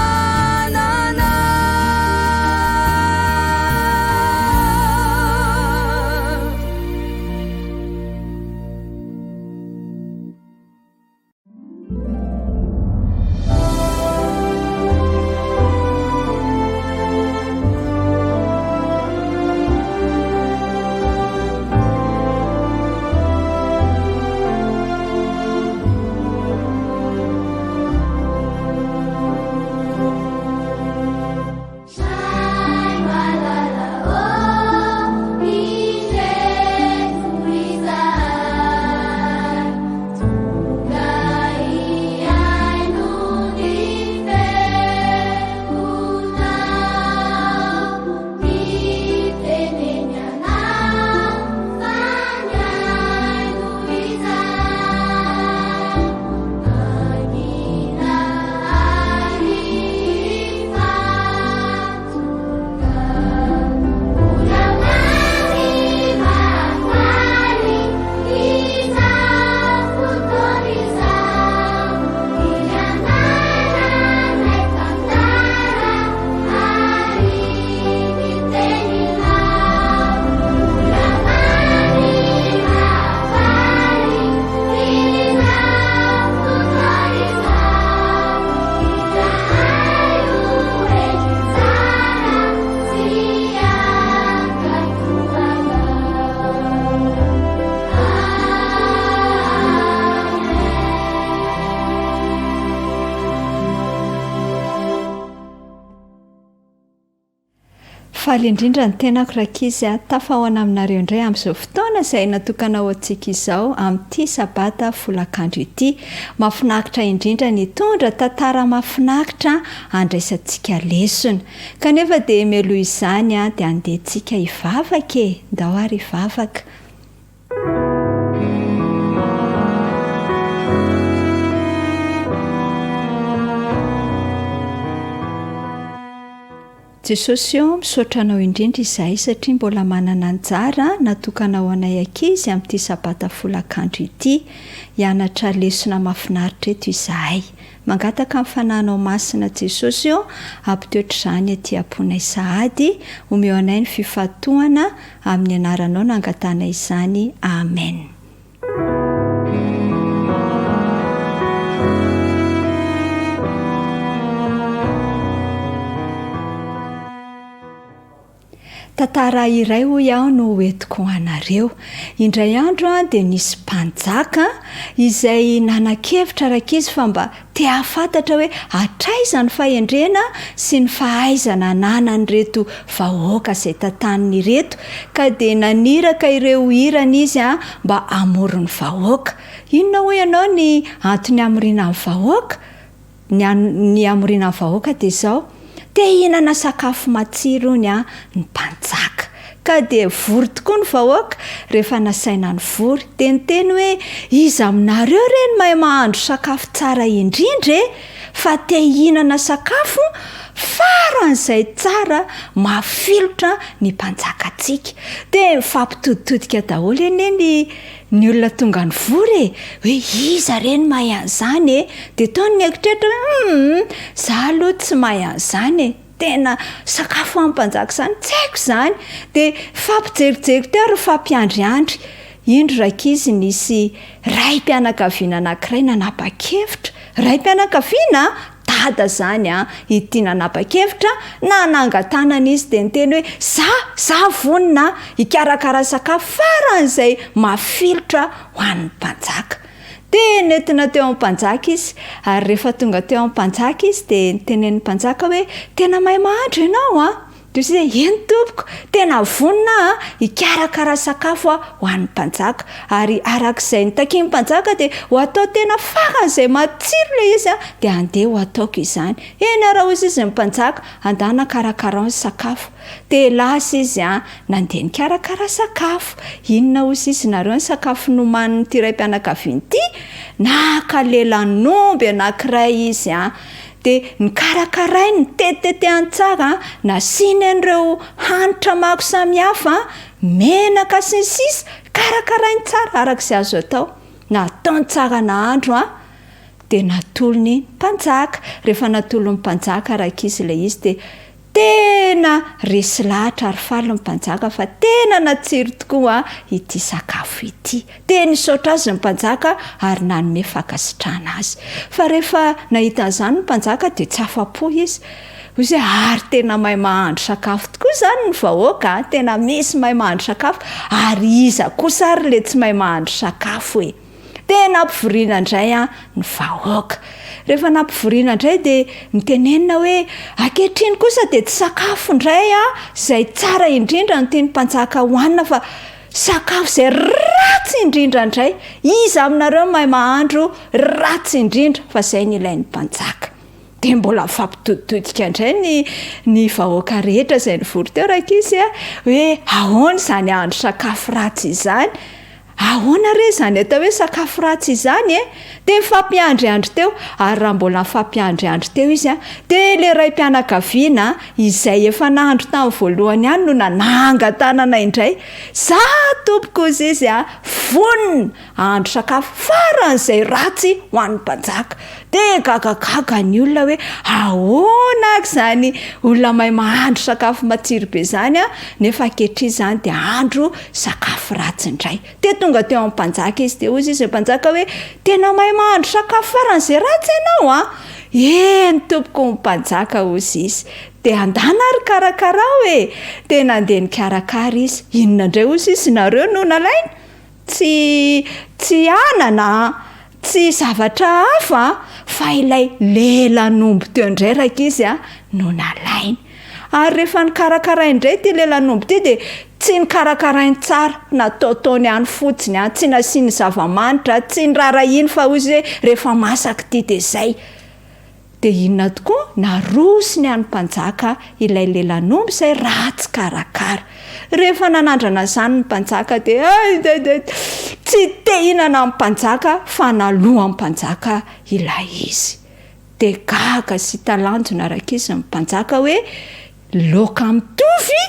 F: faly indrindra ny tenako rakizy tafahoana aminareo indray amin'izao fotoana izay natokana ho antsika izao amin'ity sabata folakandro ity mahafinaritra indrindra ny tondra tantara mahafinaritra andraisantsika lesona kanefa dia mialoha izany dia andehantsika hivavaka ndao ary hivavaka jesosy eo misaotra anao indrindra izahay satria mbola manana anjara natokanao anay ankizy amin'ity sabata folakandro ity hianatra lesona mahafinaritra eto izahay. Mangataka amin'ny fanahinao masina jesosy eo ampitoetra izany aty amponay sahady omeo anay ny fifatohana amin'ny anaranao nangatana izany. Amen. Tantara iray hoy aho no hoentiko anareo. Indray andro dia nisy mpanjaka izay nanan-kevitra rakizy fa mba te hahafantatra hoe hatraizany fahendrena sy ny fahaizana nanan'ireto vahoaka izay tantaniny reto, ka dia naniraka ireo hirana izy mba hamoron'ny vahoaka. Inona hoy ianao ny antony hamoriana amin'ny vahoaka? Ny hamoriana amin'ny vahoaka dia izao: te hihinana sakafo matsiro ny mpanjaka, ka dia vory tokoa ny vahoaka. Rehefa nasaina ny vory dia niteny hoe iza aminareo reny mahay mahandro sakafo tsara indrindra fa te hihinana sakafo faran'izay tsara mafilotra ny mpanjakantsika. Dia mifampitoditodika daholo eny ny olona tonga ny vory hoe iza reny mahay an'izany dia taony ny eritreritra hoe za aloha tsy mahay an'izany tena sakafo amin'ny mpanjaka izany tsy haiko izany. Dia fampijerijery teo ry fampiandriandry. Indro rakizy nisy raim-pianakaviana anankiray nanapa-kevitra. Raim-pianakaviana dada zany ity nanapa-kevitra na nangatanana izy dia niteny hoe za vonina hikarakara sakafo faran'izay mafilotra ho an'ny mpanjaka. Dia nentina teo amin'ny mpanjaka izy, ary rehefa tonga teo amin'ny mpanjaka izy dia nitenen'ny mpanjaka hoe tena mahay mahandro ianao dia izy hoe eny tompoko, tena vonina hikarakara sakafo ho an'ny mpanjaka, ary arak'izay nitakian'ny mpanjaka dia ho atao tena faran'izay matsiro ilay izy dia andeha ho ataoko izany. Eny ara hozy izy ny mpanjaka andana karakara ny sakafo. Dia lasa izy nandeha nikarakara sakafo. Inona hozy izy nareo ny sakafo nomaniny ity raim-pianakaviana ity? Nakalela-nomby anankiray izy dia nikarakarainy, nitetetehany tsara, nasiany an'ireo hanitra maro samihafa, menaka sy ny sisa, karakarainy tsara arak'izay azo atao. Nataony tsara nahandro dia natolony mpanjaka. Rehefa natolo ny mpanjaka rakizy ilay izy dia tena resy lahatra ary faly ny mpanjaka fa tena natsiro tokoa ity sakafo ity. Dia nisaotra azy ny mpanjaka ary nanome fankasitrahana azy. Fa rehefa nahita an'izany ny mpanjaka dia tsy afa-po izy. Hoy ary tena mahay mahandro sakafo tokoa izany ny vahoaka, tena misy mahay mahandro sakafo, ary iza kosa ary ilay tsy mahay mahandro sakafo e. Dia nampivoriana indray ny vahoaka. Rehefa nampivoriana indray dia nitenenina hoe ankehitriny kosa dia tsy sakafo indray izay tsara indrindra no tiany mpanjaka hohanina fa sakafo izay ratsy indrindra indray. Iza aminareo mahay mahandro ratsy indrindra fa izay ny ilain'ny mpanjaka. Dia mbola fampitoditodika indray ny vahoaka rehetra izay nivory teo rakizy hoe ahoana izany hahandro sakafo ratsy izany? Ahoana re izany atao hoe sakafo ratsy izany Dia mifampiandriandry teo, ary raha mbola mifampiandriandry teo izy dia ilay raim-pianakaviana izay efa nahandro tamin'ny voalohany ihany no nanangatanana indray. Za tompoko izy izy vonina hahandro sakafo faran'izay ratsy ho an'ny mpanjaka. Dia gagagaga ny olona hoe ahoana ak' izany olona mahay mahandro sakafo matsiro be izany nefa ankehitriny izany dia handro sakafo ratsy indray. Dia tonga teo amin'ny mpanjaka izy dia hozy izy mpanjaka hoe tena mahay mahandro sakafo faran'izay ratsy ianao eny tompoko ny mpanjaka hozy izy. Dia andana ary karakara dia nandeha nikarakara izy. Inona indray hozy izy nareo no nalaina? Tsy anana, tsy zavatra hafa fa ilay lela-nomby teo indray rakizy no nalainy. Ary rehefa nikarakarainy indray ty lela-nomby ty dia tsy nikarakarainy tsara, nataotaony ihany fotsiny tsy nasiany zava-manitra, tsy nirarahiny fa hozy hoe rehefa masaka ty dia izay. Dia inona tokoa? Narosiny any mpanjaka ilay lela-nomby izay ratsy karakara. Rehefa nanandrana izany ny mpanjaka dia tsy te hihinana amin'ny mpanjaka fa naloa amin'ny mpanjaka ilay izy. Dia gaga sy talanjona rakizy ny mpanjaka hoe laoka mitovy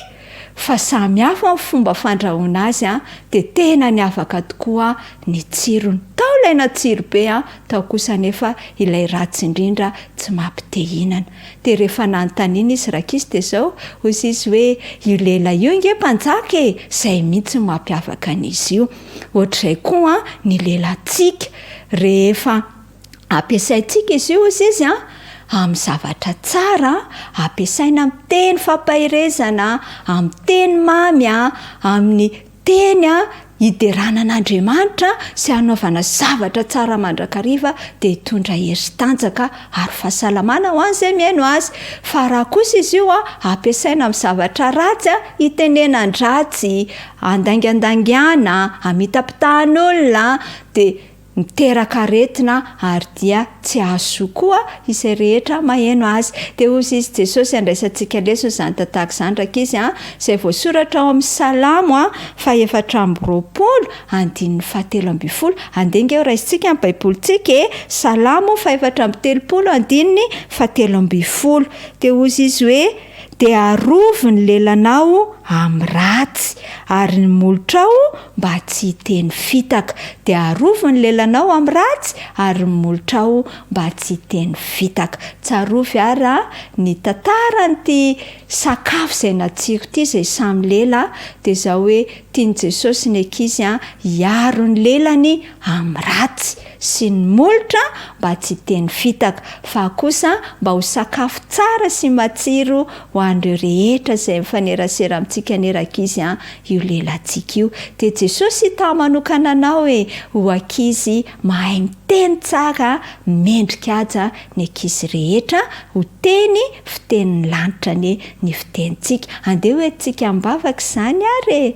F: fa samy hafa ny fomba fandrahoana azy a de tena ny afaka tokoa ny tsirony. Tao ilaina tsiro be a, tao kosa nefa ilay ratsy indrindra tsy mampitehinana. De rehefa nanontaniana izy rakisy de zao hozy izy hoe io lela io nge mpanjaka e, zay mihitsy mampiavaka an'izy io. Ohatr'izay koa ny lelantsika rehefa ampiasaintsika izy io hozy izy a amin'ny zavatra tsara, ampiasaina amin'ny teny fampahirezana, amin'ny teny mamy a, amin'ny teny a hideranan'Andriamanitra sy hanaovana zavatra tsara mandrakariva de hitondra hery sy tanjaka ary fahasalamana ho an'izay miaino azy. Fa raha kosa izy io a ampiasaina amin'ny zavatra ratsy a, hitenenandratsy, andangandangiana, hamitapitahan'olona de miteraka aretina ary dia tsy ahasoa koa izay rehetra maheno azy. De hozy izy Jesosy andraisantsika leso zany tataka zany rakizy a, izay voasoratra ao amin'ny Salamo a 420 andenga eo raisitsika amin'ny baibolintsika e, Salamo 430 de hozy izy hoe de arovy ny lelanao amin'ny ratsy ary ny molotrao mba tsy hiteny fitaka. De arovy ny lelanao amin'ny ratsy ary ny molotrao mba tsy hiteny fitaka. Tsarovy ara ny tantaran'ity sakafo izay natsiro ity izay samy lela de zao hoe tiany Jesosy ny ankizy a hiaro ny lelany amin'ny ratsy sy ny molotra mba tsy hiteny fitaka, fa kosa mba ho sakafo tsara sy matsiro ho an'ireo rehetra izay mifanerasera amintsika nerakizy a io lelantsika io. De Jesosy ta manokana anao e, ho ankizy mahay miteny tsara, mendrika aja ny ankizy rehetra, ho teny fitenin'ny lanitra ny fitenitsika. Andeha hoe tsika mbavaka izany ary e.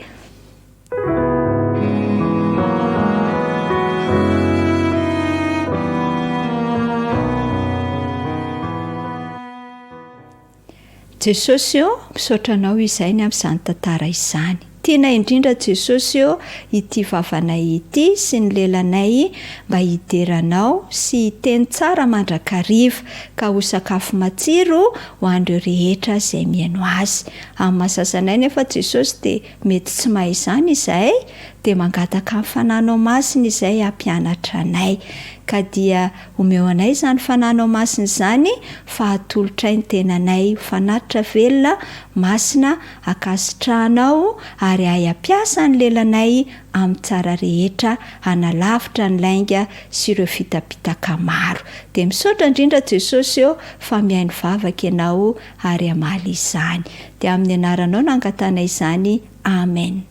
F: Jesosy io misaotra anao izay ny amin'izany tantara izany. Tiana indrindra Jesosy io ity vavanay ity sy ny lelanay mba hideranao sy hiteny tsara mandrakariva ka ho sakafo matsiro ho an'ireo rehetra izay miaino azy. Amin'ny mahasasanay nefa Jesosy de mety tsy mahay izany izahay de mangataka amin'ny fananao masina izay hampianatra anay. Ka dia omeo anay izany fananao masina izany fa hatolotray ny tenanay fanatitra velona masina akasitrahanao ary hay ampiasa ny lelanay amin'ny tsara rehetra hanalavitra ny lainga sy ireo fitapitaka maro. De misaotra indrindra Jesosy eo fa mihaino vavaka ianao ary hamaly izany. De amin'ny anaranao nangatana izany. Amen.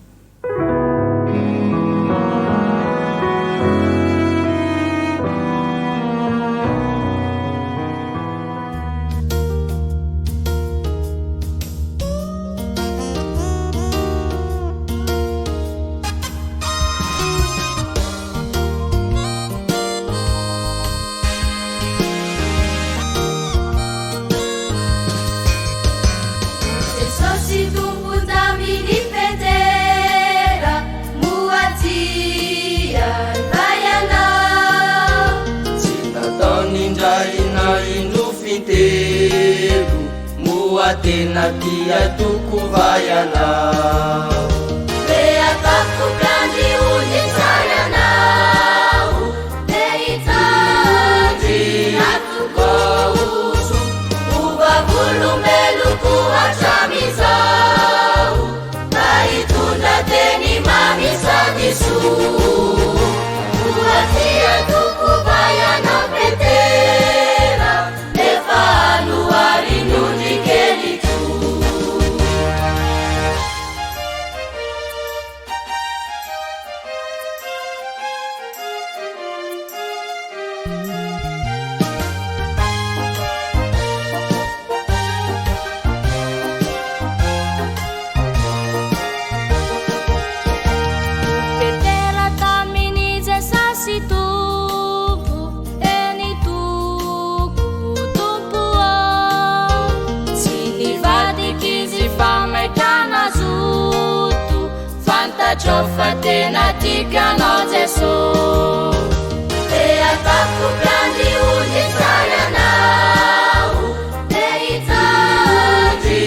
G: Tena tia tuku vayana Beataku kandi unisayana Beitaji atuko usu Ubabulu meluku achamizau Baitunda teni mamisa disu Uatia tuku vayana petera Nefanu arinuni keli Fatena tika no Jesu E ataku kandi unisayana Deitaji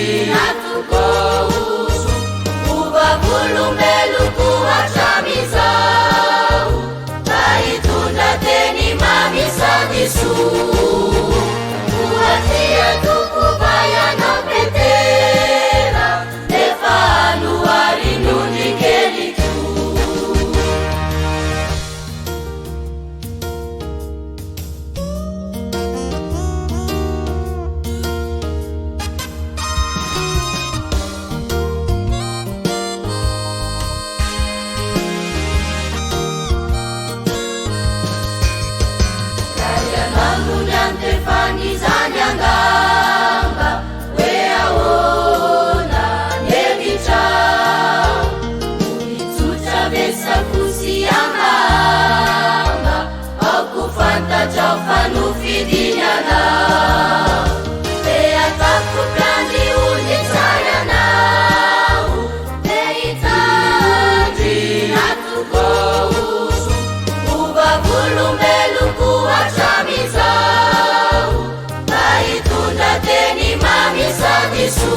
G: Gesù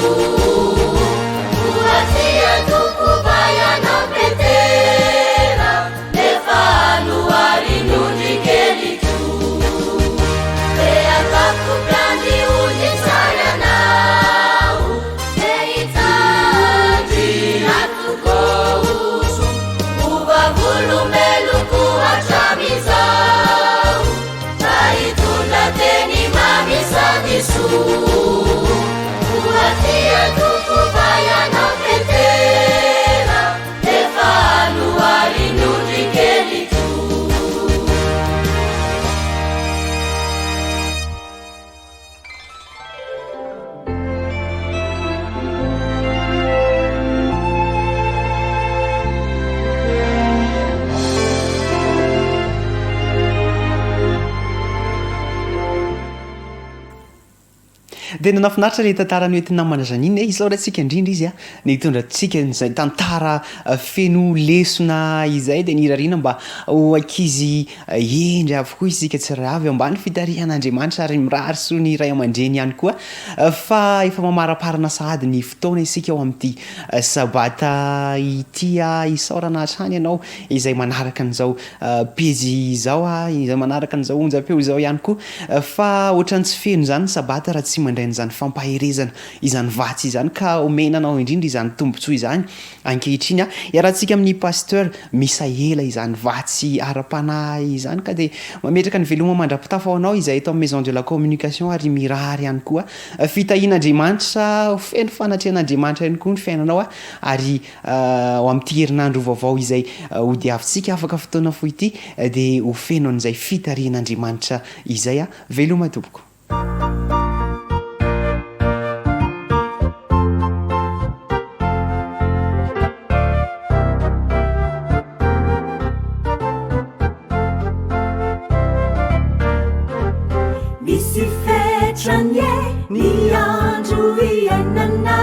G: Uatia tukubaya petera Nefanu arinundi kelitu Beataku plani ujitaya nau Neitadi natukousu Uvavulu meluku hachamizau Taitunda teni mamisa Yesu Uatia tukubaya petera Nefanu arinundi kelitu
A: dia nanafinaritra le tantara ny oentina manazanina izao rahantsika indrindra izy a nitondratsika n'izay tantara feno lesona izay dia nirariana mba ho ankizy endry avokoa isika tsirairay avy ambany fitarihan'Andriamanitra ary mirary soa ny ray aman-dreny ihany koa fa efa mamaraparana sahady ny fotoana isika ao amin'ity sabata itya isaorana hatrany ianao izay manaraka an'izao pezy izao izay manaraka an'izao onjam-peo izao ihany koa fa ohatrany tsy feno izany ny sabata raha tsy mandray zany fampaherezana izany vatsy izany ka omenanao indrindra izany tombontsoa izany ankehitriny iarahantsika amin'ny pasteur misaela izany vatsy ara-panahy izany ka dia mametraka ny veloma mandrapitafa ao anao izay eto amin'ny maison de la communication ary mirary ihany koa fitahian'Andriamanitra feno fanatrehan'Andriamanitra ihany koa ny fiainanao ary ao amin'ity herinandro vaovao izay hody avintsika afaka fotoana foy ity dia ho feno an'izay fitarihan'Andriamanitra izay veloma tompoko
H: Misy fetranye ny andro iainana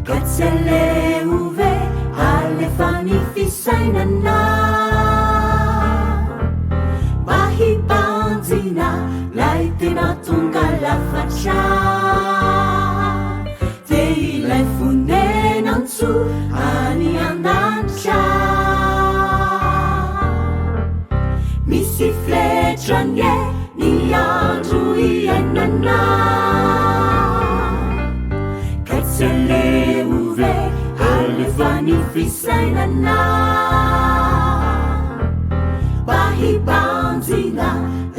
H: ka tsy alehove alefa ny fisainana mba hibanjina lay tena tonga lafatra dia ilay fonenantso any an-danitra misy fletranye ny andro iainana ka tsy alehove alefa ny fisainana mba hibanjina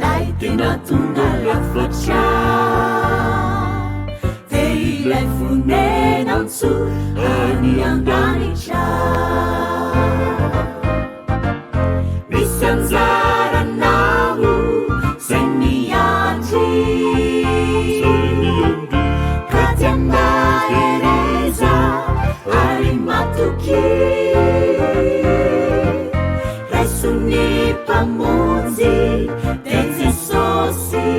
H: lay tena tonga lafatra dia ilay fonenantso any an-danitra misy anjaranao zay miandry ka tia mahereza ary matoky raisony mpamonjy dia Jesosy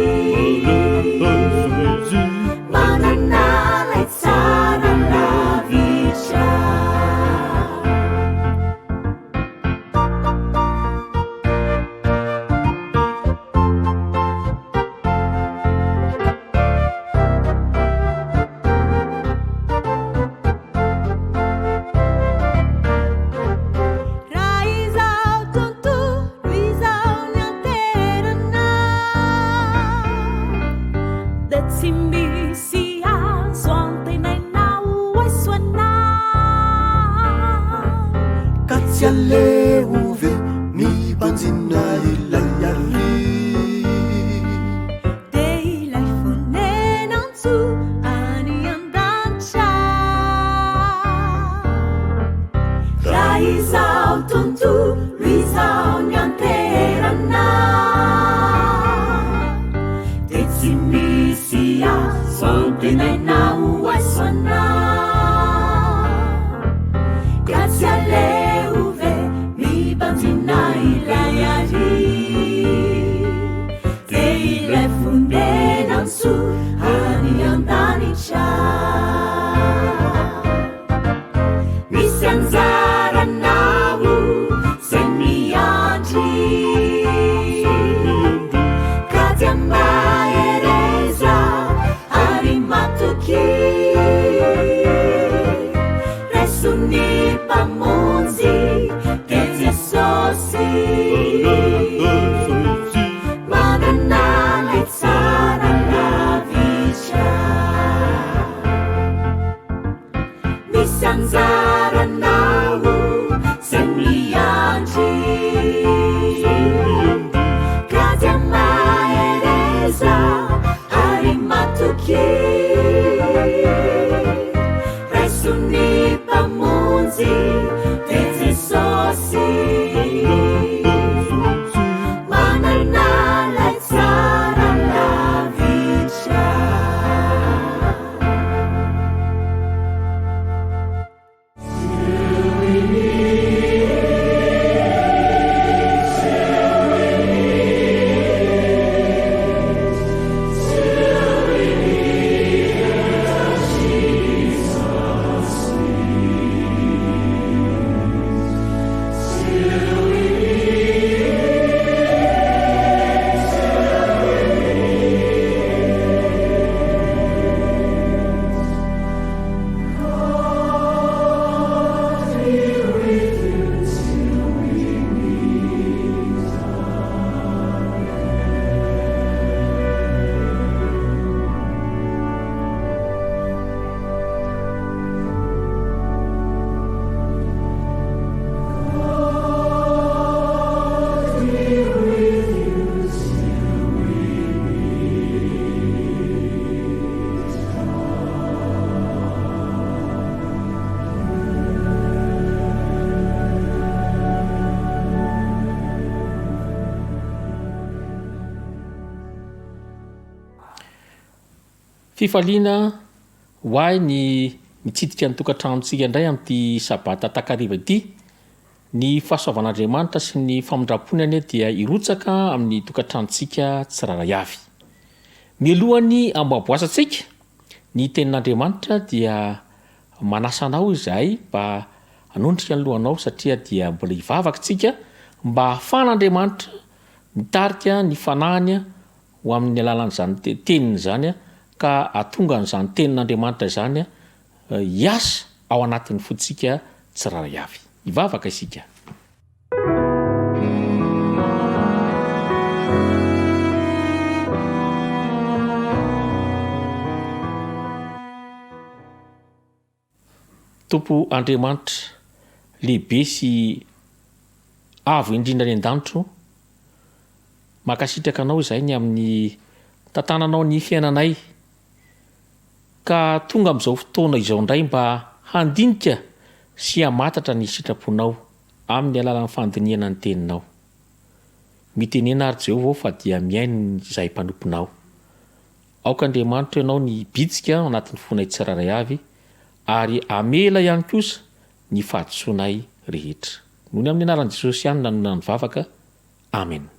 H: manana lay tsara lavitra
D: Alehove mi banzina ilay arry
H: dia ilay fonenantso any an-danitra raha izao tontolo izao ny anterana dia tsy misy azo tenainao aisoana ka tsy alehove
I: fifaliana hoay ny mitsidika ny tokantranontsika indray amin'ity sabata takariva ity ny fahasoavan'andriamanitra sy ny famondrapony anie dia irotsaka amin'ny tokantranontsika tsiraray avy. Mialohany amboaboasantsika ny tenin'andriamanitra dia manasanao izahay mba hanondrika ny lohanao satria dia mbola hivavaka tsika mba hahafan'andriamanitra mitarika ny fanahany ho amin'ny alalan'izany teniny zany ka atonga n'izany tenin'andriamanitra zany hiasa ao anatin'ny fotsika tsiraray avy. Hivavaka isika. Tompo Andriamanitra lehibe sy avo indrindra ny an-danitro, makasitraka anao izay ny amin'ny tantananao ny fiainanay ka tonga amin'izao fotoana izao indray mba handinika sy hamatatra ny sitraponao amin'ny alalan'ny fandiniana ny teninao. Mitenena ary Jehovah fa dia miaino izay mpanomponao. Aoka Andriamanitra ianao ny bitsika anatin'ny fonay tsiraray avy ary amela ihany kosa ny fahatsoanay rehetra. Noho ny amin'ny anaran'i Jesosy ihany nanona ny vavaka. Amen.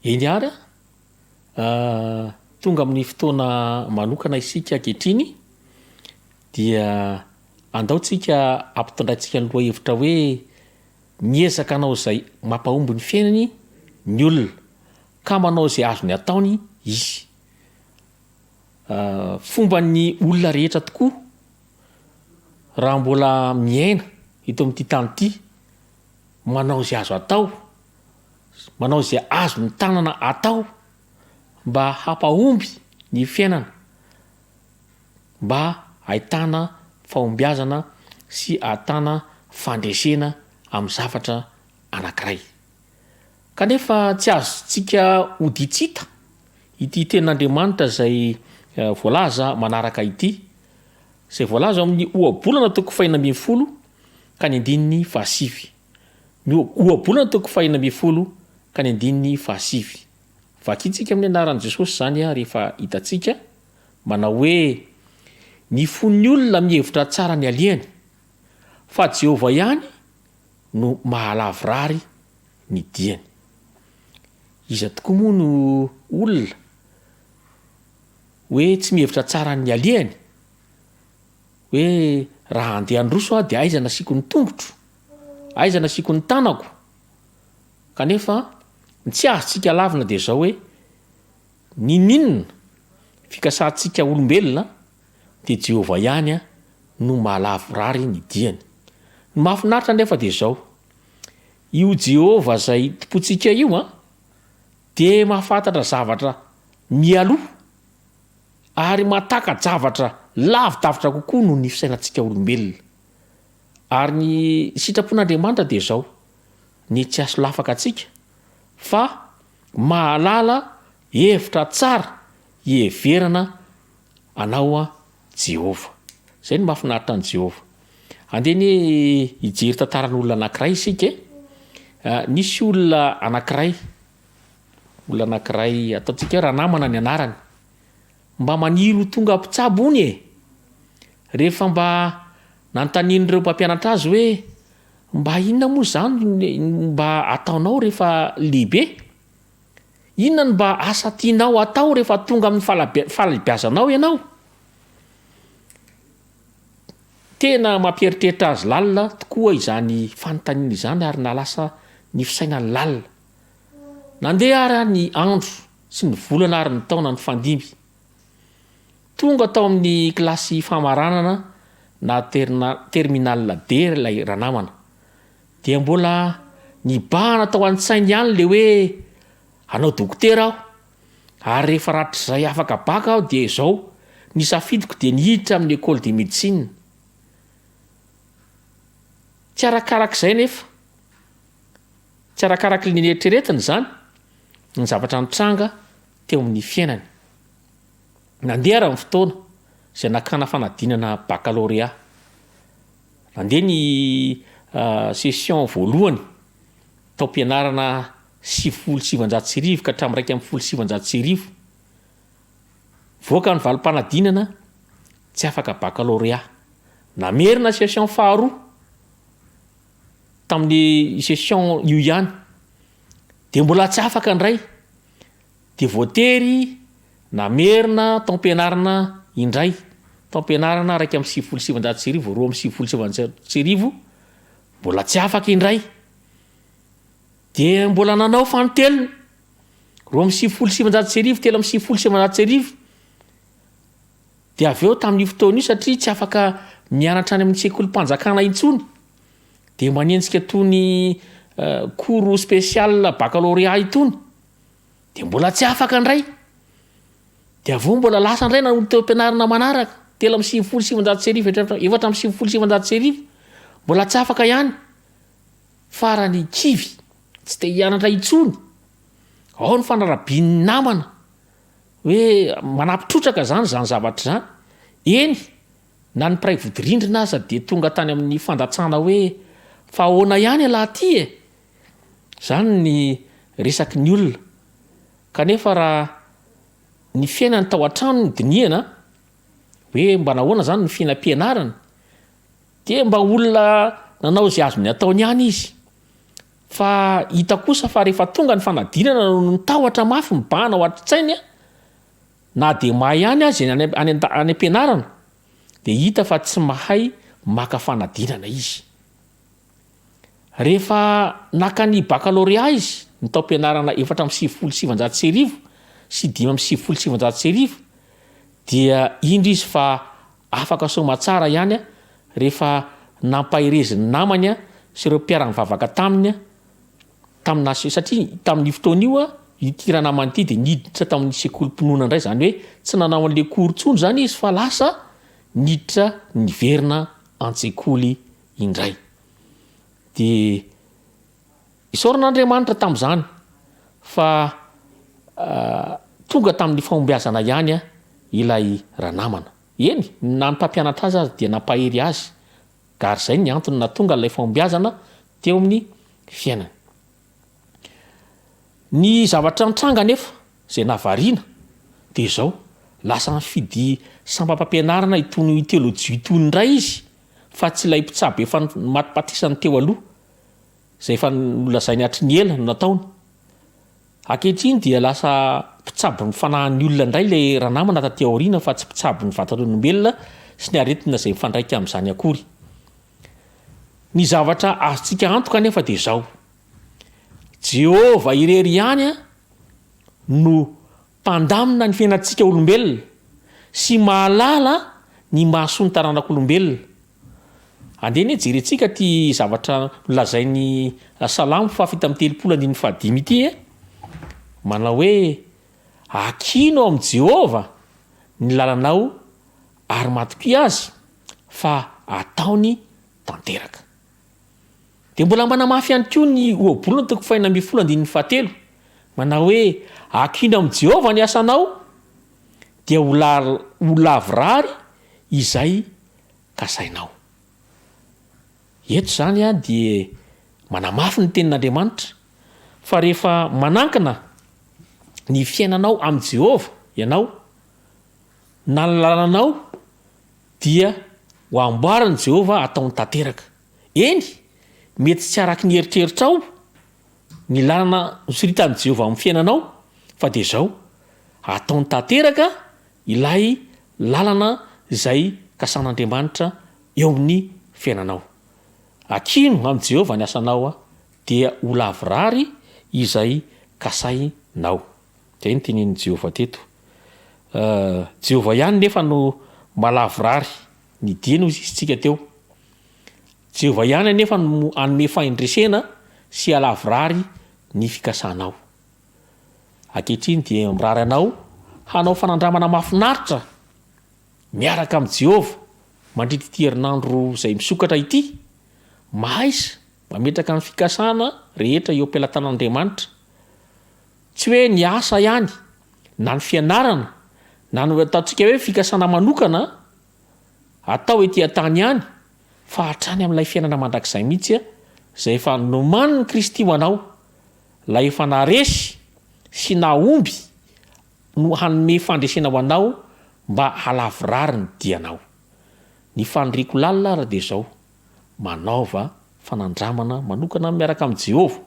I: Eny ara tonga amin'ny fotoana manokana isika ankehitriny dia andaotsika ampitondraitsika ny loha hevitra hoe miezaka anao izay mampahomby ny fiainany ny olona ka manao izay azony ataony izy. Fomba ny olona rehetra tokoa raha mbola miaina ito amin'ity tany ity, manao izay azo atao, manao izay azo ny tanana atao mba hampahomby ny fiainana, mba ahitana fahombiazana sy ahitana fandresena amin'ny zavatra anankiray. Kanefa tsy azontsika hoditsita ity tenin'Andriamanitra izay voalaza manaraka ity, izay voalaza amin'ny ohabolana toko 420 ka ny andininy fahasivy. Ny ohabolana toko 420 ka ny andininy fahasivy. Vakitsika amin'ny anaran'i Jesosy zany rehefa hitatsika manao hoe ny fon'ny olona mihevitra tsara ny alihany fa Jehovah ihany no mahalavrary ny diany. Iza tokoa moa no olona hoe tsy mihevitra tsara ny alihany, hoe raha andeha androso dia aiza nasiko ny tongotro, aiza nasiko ny tanako. Kanefa tsy azontsika lavina dia zao hoe ninona fikasantsika olombelona dia Jehovah ihany no mahalavrary ny diany. Ny mahafinaritra nefa dia zao, io Jehovah izay tompontsika io dia mahafantatra zavatra mialoha ary mataka zavatra lavidavitra kokoa noho ny fisainantsika olombelona. Ary ny sitrapon'Andriamanitra dia zao, ny tsy aso lafaka atsika fa mahalala hevitra tsara hieverana anao Jehovah. Zay ny mahafinaritra an Jehovah. Andeny hijery tantaran'olona anankiray isika. Nisy olona anankiray ataontsika hoe ranamana ny anarany, mba maniry tonga mpitsabo ony rehefa mba nanontanian'ireo mpampianatra azy hoe mba inona moa zany mba ataonao rehefa lehibe, inona ny mba asa tianao atao rehefa tonga amin'ny fahalehibiazanao ianao. Tena mampieritreritra azy lalina tokoa izany fanontaniana izany ary nalasa ny fisainany lalina. Nandeha ary ny andro sy ny volana ary ny taona ny fandimby. Tonga tao amin'ny kilasy famaranana na terminal D ilay ranamana. Dia mbola nibahana tao an-tsainy ihany le hoe hanao dokotera aho. Ary rehefa ratr'izay afaka baka aho dia izao ny safidiko dia nihiditra amin'ny école de médecine. Tsy arakarak'izay nefa, tsy arakaraky ny eritreretiny zany ny zavatra nitranga teo amin'ny fiainany. Nandeha raha ny fotoana zay nakana fanadinana baccalauréat. Nandeha ny session voalohany tao am-pianarana 770 ka hatramin'ny 170. Voaka ny valim-panadinana tsy afaka baccalauréat. Namerina session faharoa tamin'ny session io ihany de mbola tsy afaka ndray. De voatery namerina tao am-pianarana indray tao am-pianarana 170 roa amin'ny 170 mbola tsy afaka indray. De mbola nanao fanotelona roa amin'ny 170 telo amin'ny 170. De avy eo tamin'ny fotoana io satria tsy afaka mianatra any amin'ny sekolim-panjakana intsony de manenjika tony cours spécial baccalauréat itony de mbola tsy afaka ndray. De avy eo mbola lasa ndray na teo am-pianarana manaraka telo amin'ny 170 efatra amin'ny 170 mbola tsy afaka ihany. Farany kivy tsy te hianatra intsony. Ao ny fanarabian'ny namana hoe manampitrotraka zany zavatra zany. Eny na ny piray vodirindrina aza de tonga tany amin'ny fandatsana hoe fa ahoana ihany alahy ty e. Zany ny resaky ny olona. Kanefa raha ny fiainany tao an-trano ny diniana hoe mba nahoana zany ny fiainam-pianarana de mba olona nanao zay azony ataony ihany izy. Fa hita kosa fa rehefa tonga ny fanadinana no nitahotra mafy mibahana ao an-tsainy na de mahay ihany azy any am-pianarana de hita fa tsy mahay maka fanadinana izy. Rehefa nakany baccalauréat izy ny tao am-pianarana 470 sy 570 dia indra izy fa afaka soma tsara ihany rehefa nampahirezin'ny namany sy ireo mpiara-mivavaka taminy tamina satria tamin'ny fotoana io ity ranamany ity de niditra tamin'ny sekolim-pinoana indray zany hoe tsy nanao an'le cours tsony zany izy fa lasa niditra niverina an-tsekoly indray. De isaoran'Andriamanitra tamin'izany fa tonga tamin'ny fahombiazana ihany ilay ranamana. Eny na ny mpampianatra azy azy dia nampahery azy. Gary zay ny antony na tonga ilay fahombiazana teo amin'ny fiainana. Ny zavatra nitranga nefa zay navarina de zao lasa mifidy sampam-pampianarana itony teolojia itony indray izy fa tsy ilay mpitsabo efa matipatisany teo aloha zay efa nolazainy hatry ny ela no nataony. Ankehitriny dia lasa mpitsabo ny fanahin'ny olona indray le ranamana taty aoriana fa tsy mpitsabo ny vatan'olombelona sy ny aretina zay mifandraika amin'izany akory. Ny zavatra azontsika antoka nefa de zao Jehova irery ihany no mpandamina ny fiainantsika olombelona sy mahalala ny mahasoa ny taranak'olombelona. Andeny jerentsika ty zavatra lazainy Salamo fafita amin'ny 3:5 ity manao hoe akino amin'ny Jehova ny lalanao ary matoky azy fa ataony tanteraka. De mbola manamafy ihany koa ny ohabolona toko 2:7 manao hoe akino amin'ny Jehova ny asanao dia ho lavrary izay kasainao. Eto zany dia manamafy ny tenin'Andriamanitra fa rehefa manankina ny fiainanao amin'ny Jehova ianao na ny lalanao dia ho amboarany Jehova ataony tanteraka. Eny mety tsy araky ny eritreritrao ny lalana nosiritan'i Jehova amin'ny fiainanao fa de zao ataony tanteraka ilay lalana izay kasan'Andriamanitra eo amin'ny fiainanao. Akino amin'ny Jehova ny asanao dia ho lavrary izay kasainao. Zay ny tenenin'i Jehova teto. Jehova ihany nefa no malavrary ny dieny hozy isitsika teo. Jehova ihany nefa no anome faindresena sy alavrary ny fikasanao. Ankehitriny dia mirary anao hanao fanandramana mahafinaritra miaraka amin'ny Jehova mandritra ity herinandro izay misokatra ity. Mahaisa mametraka ny fikasana rehetra eo am-pelatan'Andriamanitra. Tsy hoe ny asa ihany na ny fianarana na ny ataontsika hoe fikasana manokana atao etỳ an-tany ihany fa hatrany amin'ilay fiainana mandrakizay mihitsy a zay efa nomaniny Kristy ho anao, lay efa naresy sy naomby no hanome fandresena ho anao mba halavrary ny dianao. Ny faniriko lalina raha dia zao, manaova fanandramana manokana miaraka amin'ny Jehova,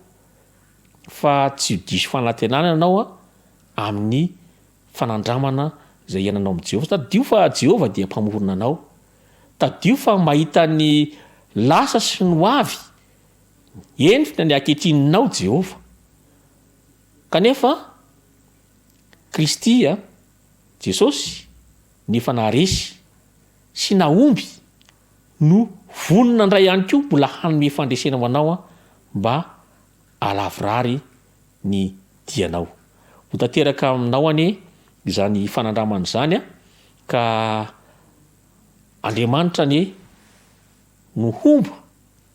I: fa tsy ho diso fanantenana ianao a amin'ny fanandramana zay iananao amin'ny Jehova. Tadio fa Jehova dia mpamorona anao, tadio fa mahita ny lasa sy ny hoavy entina ny anketrinao Jehova. Kanefa Kristy a Jesosy nefa naresy sy naomby no vonona ndray ihany koa mbola hanome fandresena ho anao a mba halavrary ny dianao. Ho tanteraka aminao anie izany fanandramana izany a ka Andriamanitra anie no homba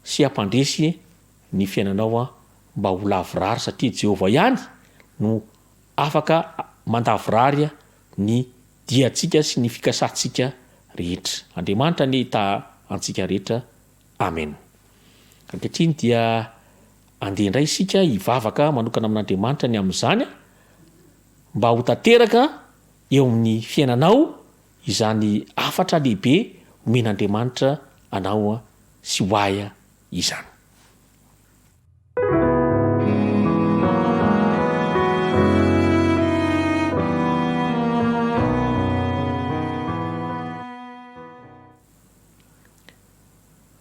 I: sy hampandresy ny fiainanao a mba ho lavrary, satria Jehova ihany no afaka mandavrary ny diantsika sy ny fikasantsika rehetra. Andriamanitra ny hita antsika rehetra. Amen. Ankehitriny dia andeha indray isika hivavaka manokana amin'Andriamanitra ny amin'izany mba ho tanteraka eo amin'ny fiainanao izany afatra lehibe omen'Andriamanitra anao sy ho ahy izany.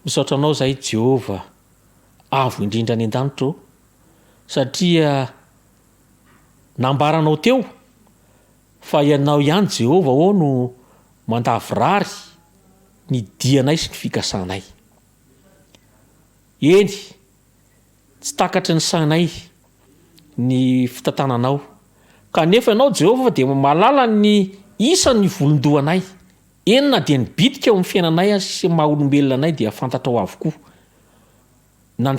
I: Misaotra anao zahay Jehova avo indrindra any an-danitro, satria nambaranao teo fa ianao ihany Jehova ao no mandavrary ny dianay sy ny fikasanay. Eny, tsy takatry ny sainay ny fitantananao, kanefa ianao Jehova dia malala ny isan'ny volondohanay. Enina dia nibitika eo amin'ny fiainanay sy maha-olombelona anay dia fantatrao avokoa. Na ny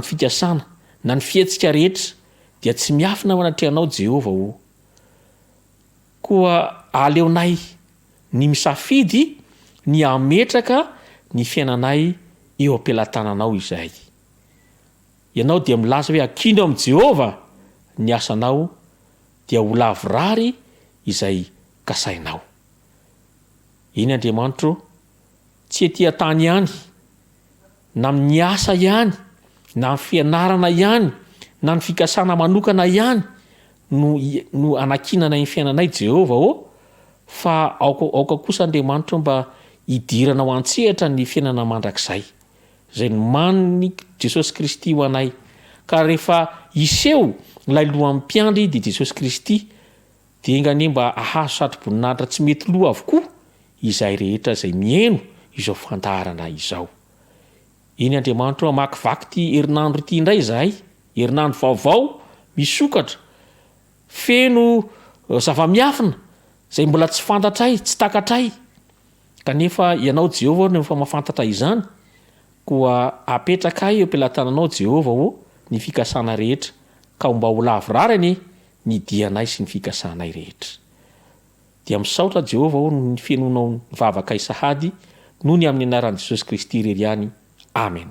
I: fikasana, na ny fietsika rehetra dia tsy miafina ao anatrehanao Jehova o. Koa aleonay ny misafidy ny ametraka ny fiainanay eo am-pelantananao izay. Ianao dia milaza hoe akino amin'ny Jehova ny asanao dia ho lavrary izay kasainao. Iny Andriamanitro, tsy etỳ an-tany ihany, na amin'ny asa ihany, na amin'ny fianarana ihany, na ny fikasana manokana ihany no anakinana ny fiainanay Jehova fa aoka kosa Andriamanitro mba hidirana ho an-tsehatra ny fiainana mandrakizay zay nomaniny Jesosy Kristy ho anay. Ka rehefa iseho ilay lohan'ny mpiandry dia Jesosy Kristy dia ingany mba ahazo satro-boninahitra tsy mety loha avokoa izay rehetra izay mieno izao fandaharana izao. Iny Andriamanitro amakivaky ty herinandro ity indray izahay, herinandro vaovao misokatra feno zava-miafina zay mbola tsy fantatray, tsy takatray. Kanefa ianao Jehova nefa mahafantatra izany, koa apetraka eo am-pelantananao Jehova ny fikasana rehetra ka mba ho lavrary ny dianay sy ny fikasanay rehetra. Dia misaotra Jehova ny fiainonao mivavaka isahady noho ny amin'ny anaran'i Jesosy Kristy irery ihany. Amen.